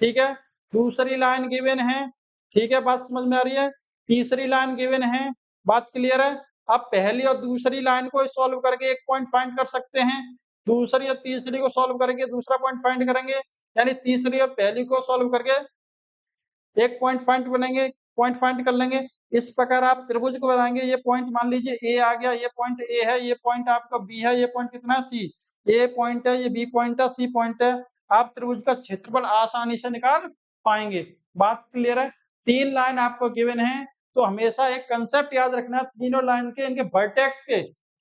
ठीक है, दूसरी लाइन गिवन है, ठीक है, बात समझ में आ रही है, तीसरी लाइन गिवन है, बात क्लियर है। आप पहली और दूसरी लाइन को सॉल्व करके एक पॉइंट फाइंड कर सकते हैं, दूसरी और तीसरी को सॉल्व करके दूसरा पॉइंट फाइंड करेंगे, यानी तीसरी और पहली को सॉल्व करके एक पॉइंट फाइंड कर लेंगे। इस प्रकार आप त्रिभुज को बनाएंगे। ये पॉइंट मान लीजिए ए आ गया, ये पॉइंट ए है, ये पॉइंट आपका बी है, ये पॉइंट कितना है सी। ए पॉइंट है, ये बी पॉइंट है, सी पॉइंट है। आप त्रिभुज का क्षेत्रफल आसानी से निकाल पाएंगे। बात क्लियर है? 3 लाइन आपको गिवन है, तो हमेशा एक कंसेप्ट याद रखना, तीनों लाइन के इनके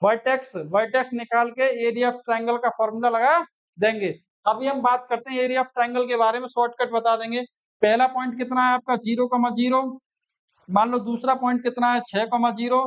वर्टेक्स निकाल के एरिया ऑफ ट्रायंगल का फॉर्मूला लगा देंगे। अभी हम बात करते हैं एरिया ऑफ ट्रायंगल के बारे में, शॉर्टकट बता देंगे। पहला पॉइंट कितना है आपका 0,0, मान लो दूसरा पॉइंट कितना है 6,0,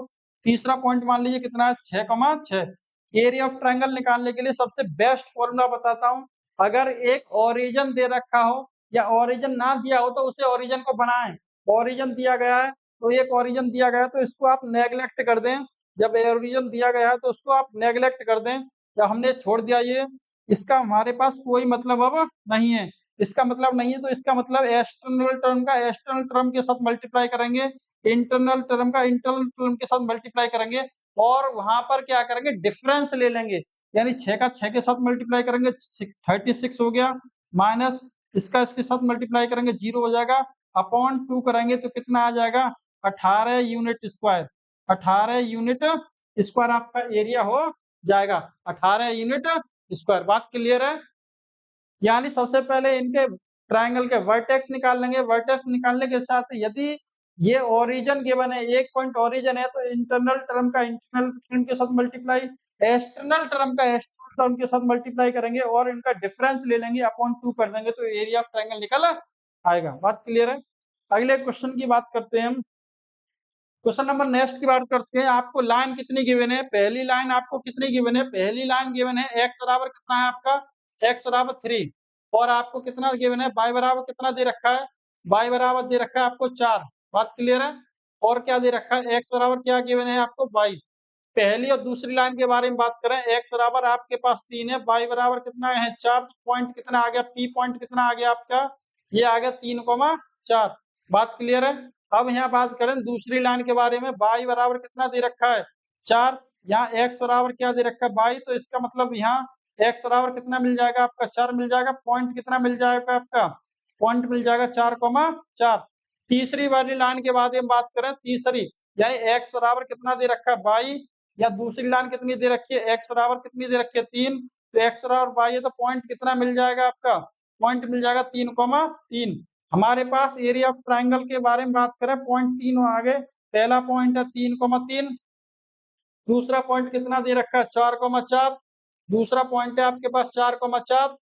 तीसरा पॉइंट मान लीजिए कितना है 6,6। एरिया ऑफ ट्रायंगल निकालने के लिए सबसे बेस्ट फॉर्मूला बताता हूं। अगर एक ओरिजिन दे रखा हो या ओरिजिन ना दिया हो तो उसे ओरिजिन को बनाएं। ओरिजिन दिया गया है तो एक ओरिजिन दिया गया है तो इसको आप नेग्लेक्ट कर दें। जब ओरिजिन दिया गया है तो उसको आप नेग्लेक्ट कर दें, जब हमने छोड़ दिया ये, इसका हमारे पास कोई मतलब अब नहीं है। इसका मतलब नहीं है तो इसका मतलब एक्सटर्नल टर्म का एक्सटर्नल टर्म के साथ मल्टीप्लाई करेंगे, इंटरनल टर्म का इंटरनल टर्म के साथ मल्टीप्लाई करेंगे, और वहां पर क्या करेंगे डिफरेंस ले लेंगे। यानी 6 का 6 के साथ मल्टीप्लाई करेंगे 36 हो गया, माइनस इसका इसके साथ मल्टीप्लाई करेंगे 0 हो जाएगा, अपॉन 2 करेंगे तो कितना आ जाएगा 18 यूनिट स्क्वायर। 18 यूनिट स्क्वायर आपका एरिया हो जाएगा, 18 यूनिट स्क्वायर। बात क्लियर है? यानी सबसे पहले इनके ट्रायंगल के वर्टेक्स निकाल लेंगे। वर्टेक्स निकालने के साथ यदि ये ओरिजिन गिवन है, एक पॉइंट ओरिजिन है, तो इंटरनल टर्म का इंटरनल टर्म के साथ मल्टीप्लाई, एक्सटर्नल टर्म का एक्सटर्नल टर्म के साथ मल्टीप्लाई करेंगे और इनका डिफरेंस ले लेंगे, अपॉन 2 कर देंगे तो एरिया ऑफ ट्रायंगल निकल आएगा। बात क्लियर है? अगले क्वेश्चन की बात करते हैं हम। क्वेश्चन नंबर नेक्स्ट की बात करते हैं। आपको लाइन कितनी गिवन है? पहली लाइन आपको कितनी गिवन है? पहली लाइन गिवन है x बराबर कितना है आपका, x बराबर 3, और आपको कितना गिवन है, y बराबर कितना दे रखा है, y बराबर दे रखा है आपको 4। बात क्लियर है? और क्या दे रखा है, x बराबर क्या गिवन है आपको y। पहली और दूसरी लाइन के बारे में बात करें, x बराबर आपके पास 3 है, y बराबर कितना है 4, पॉइंट कितना आ गया, p पॉइंट कितना आ गया आपका, ये आ गया 3,4। बात क्लियर है? अब यहाँ बात करें दूसरी लाइन के बारे में, y बराबर कितना दे रखा है 4, यहाँ x बराबर क्या दे रखा है y, तो इसका मतलब यहाँ x बराबर कितना मिल जाएगा आपका 4 मिल जाएगा, पॉइंट कितना मिल जाएगा आपका, पॉइंट मिल जाएगा 4,4। तीसरी वाली लाइन के बारे में बात करें, तीसरी यानी x बराबर कितना दे रखा है y, या दूसरी लाइन कितनी दे रखी है, x बराबर कितनी दे रखी है 3, तो x बराबर y है तो पॉइंट कितना मिल जाएगा आपका, पॉइंट मिल जाएगा 3,3। हमारे पास एरिया ऑफ ट्रायंगल के बारे में बात करें, पॉइंट 3 आ गए। पहला पॉइंट है 3,3, दूसरा पॉइंट कितना दे रखा है 4,4, दूसरा पॉइंट है आपके पास 4,4,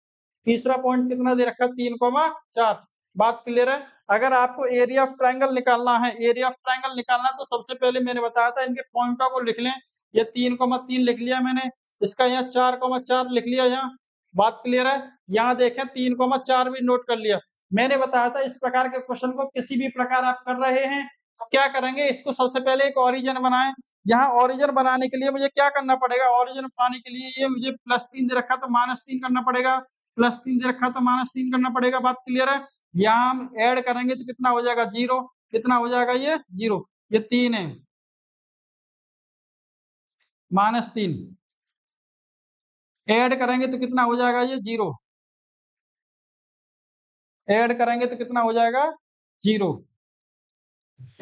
तीसरा पॉइंट कितना दे रखा है 3,4। बात क्लियर है? अगर आपको एरिया ऑफ ट्रायंगल निकालना है, एरिया ऑफ ट्रायंगल निकालना है तो सबसे पहले मैंने बताया था इनके पॉइंटों को लिख लें। ये 3,3 लिख लिया मैंने, इसका यहाँ 4,4 लिख लिया यहाँ। बात क्लियर है? यहाँ देखें 3,4 भी नोट कर लिया। मैंने बताया था इस प्रकार के क्वेश्चन को किसी भी प्रकार आप कर रहे हैं तो क्या करेंगे, इसको सबसे पहले एक ओरिजिन बनाएं। यहाँ ओरिजिन बनाने के लिए मुझे क्या करना पड़ेगा, ओरिजिन बनाने के लिए ये मुझे +3 दे रखा तो -3 करना पड़ेगा, +3 दे रखा तो -3 करना पड़ेगा। बात क्लियर है? यहाँ हम ऐड करेंगे तो कितना हो जाएगा 0, कितना हो जाएगा ये 0, ये 3 है, -3 ऐड करेंगे तो कितना हो जाएगा ये 0, ऐड करेंगे तो कितना हो जाएगा 0,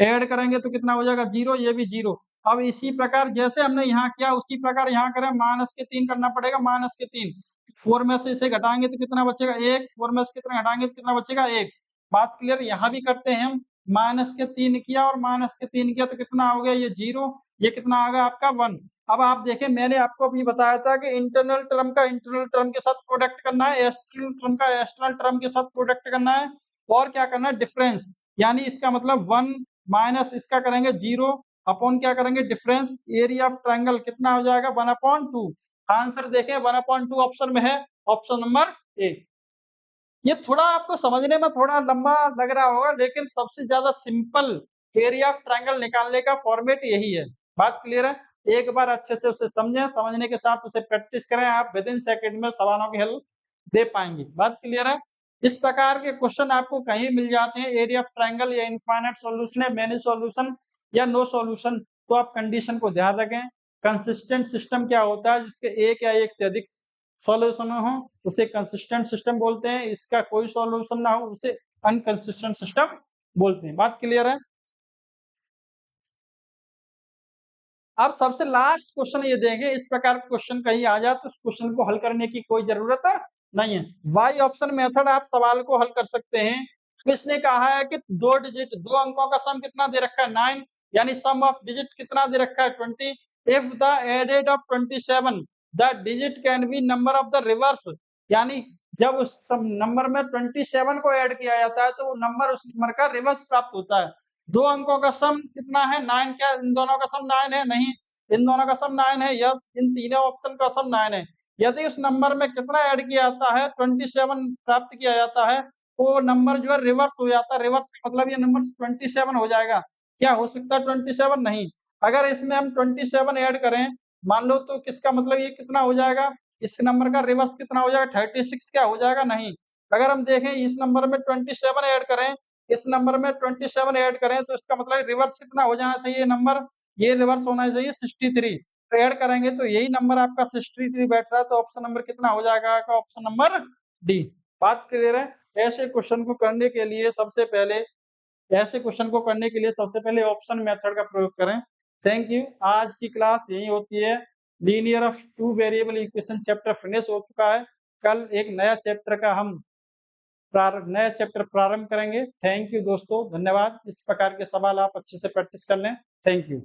ऐड करेंगे तो कितना हो जाएगा 0, ये भी 0। अब इसी प्रकार जैसे हमने यहाँ किया उसी प्रकार यहाँ करें, -3 करना पड़ेगा, -3। 4 में से इसे घटाएंगे तो कितना बचेगा 1, 4 में से कितना घटाएंगे तो कितना बचेगा 1। बात क्लियर? यहाँ भी करते हैं हम, -3 किया और -3 किया तो कितना हो गया ये 0, ये कितना आ गया आपका 1। अब आप देखें मैंने आपको अभी बताया था कि इंटरनल टर्म का इंटरनल टर्म के साथ प्रोडक्ट करना है, एक्सटर्नल टर्म का एक्सटर्नल टर्म के साथ प्रोडक्ट करना है, और क्या करना है डिफरेंस, यानी इसका मतलब 1 माइनस इसका करेंगे 0, अपॉन क्या करेंगे डिफरेंस, एरिया ऑफ ट्रायंगल कितना हो जाएगा 1/2। आंसर देखें 1/2 ऑप्शन में है, ऑप्शन नंबर ए। ये थोड़ा आपको समझने में थोड़ा लंबा लग रहा होगा, लेकिन सबसे ज्यादा सिंपल एरिया ऑफ ट्रायंगल निकालने का फॉर्मेट यही है। बात क्लियर है? एक बार अच्छे से उसे समझें, समझने के साथ उसे प्रैक्टिस करें, आप विद इन सेकेंड में सवालों के हल दे पाएंगे। बात क्लियर है? इस प्रकार के क्वेश्चन आपको कहीं मिल जाते हैं, एरिया ऑफ ट्रायंगल या इनफाइनाइट सॉल्यूशन है, मेनी सॉल्यूशन या नो सॉल्यूशन, तो आप कंडीशन को ध्यान रखें। कंसिस्टेंट सिस्टम क्या होता है? जिसके एक या एक से अधिक सॉल्यूशन हो उसे कंसिस्टेंट सिस्टम बोलते हैं, इसका कोई सॉल्यूशन ना हो उसे अनकंसिस्टेंट सिस्टम बोलते हैं। बात क्लियर है? अब सबसे लास्ट क्वेश्चन ये देंगे, इस प्रकार क्वेश्चन कहीं आ जाए तो उस क्वेश्चन को हल करने की कोई जरूरत नहीं है। वाई ऑप्शन मेथड आप सवाल को हल कर सकते हैं। तो इसने कहा है कि दो डिजिट, दो अंकों का सम कितना दे रखा है 9, यानी सम ऑफ डिजिट कितना दे रखा है 20। If the added of 27 the digit can be number of the reverse, यानी जब उस नंबर में 27 को ऐड किया जाता है तो वो नंबर उस नंबर का रिवर्स प्राप्त होता है। दो अंकों का सम कितना है 9, क्या इन दोनों का सम 9 है? नहीं, इन दोनों का सम 9 है, यस, इन तीनों ऑप्शन का सम 9 है। यदि उस नंबर में कितना ऐड किया जाता है 27 प्राप्त किया जाता है, वो नंबर जो है रिवर्स हो जाता है। रिवर्स का मतलब ये नंबर 27 हो जाएगा। क्या हो सकता है 27? नहीं। अगर इसमें हम 27 ऐड करें, मान लो, तो किसका मतलब ये कितना हो जाएगा? इस नंबर का रिवर्स कितना हो जाएगा? 36 क्या हो जाएगा? नहीं। अगर हम देखें इस नंबर में 27 ऐड करें, इस नंबर में 27 ऐड करें तो इसका मतलब रिवर्स कितना हो जाना चाहिए नंबर? ये रिवर्स होना चाहिए 63। तो ऐड करेंगे तो यही नंबर आपका 63 बैठ रहा है, तो ऑप्शन नंबर कितना हो जाएगा? Option number D. बात क्लियर है? ऐसे क्वेश्चन को करने के लिए सबसे पहले ऑप्शन मेथड का प्रयोग करें। Thank you. आज की क्लास यही होती है। Linear of two variable equation chapter finish हो चुका है। कल एक नया चैप्टर का हम नया चैप्टर प्रारंभ करेंगे। थैंक यू दोस्तों, धन्यवाद। इस प्रकार के सवाल आप अच्छे से प्रैक्टिस कर लें। Thank you.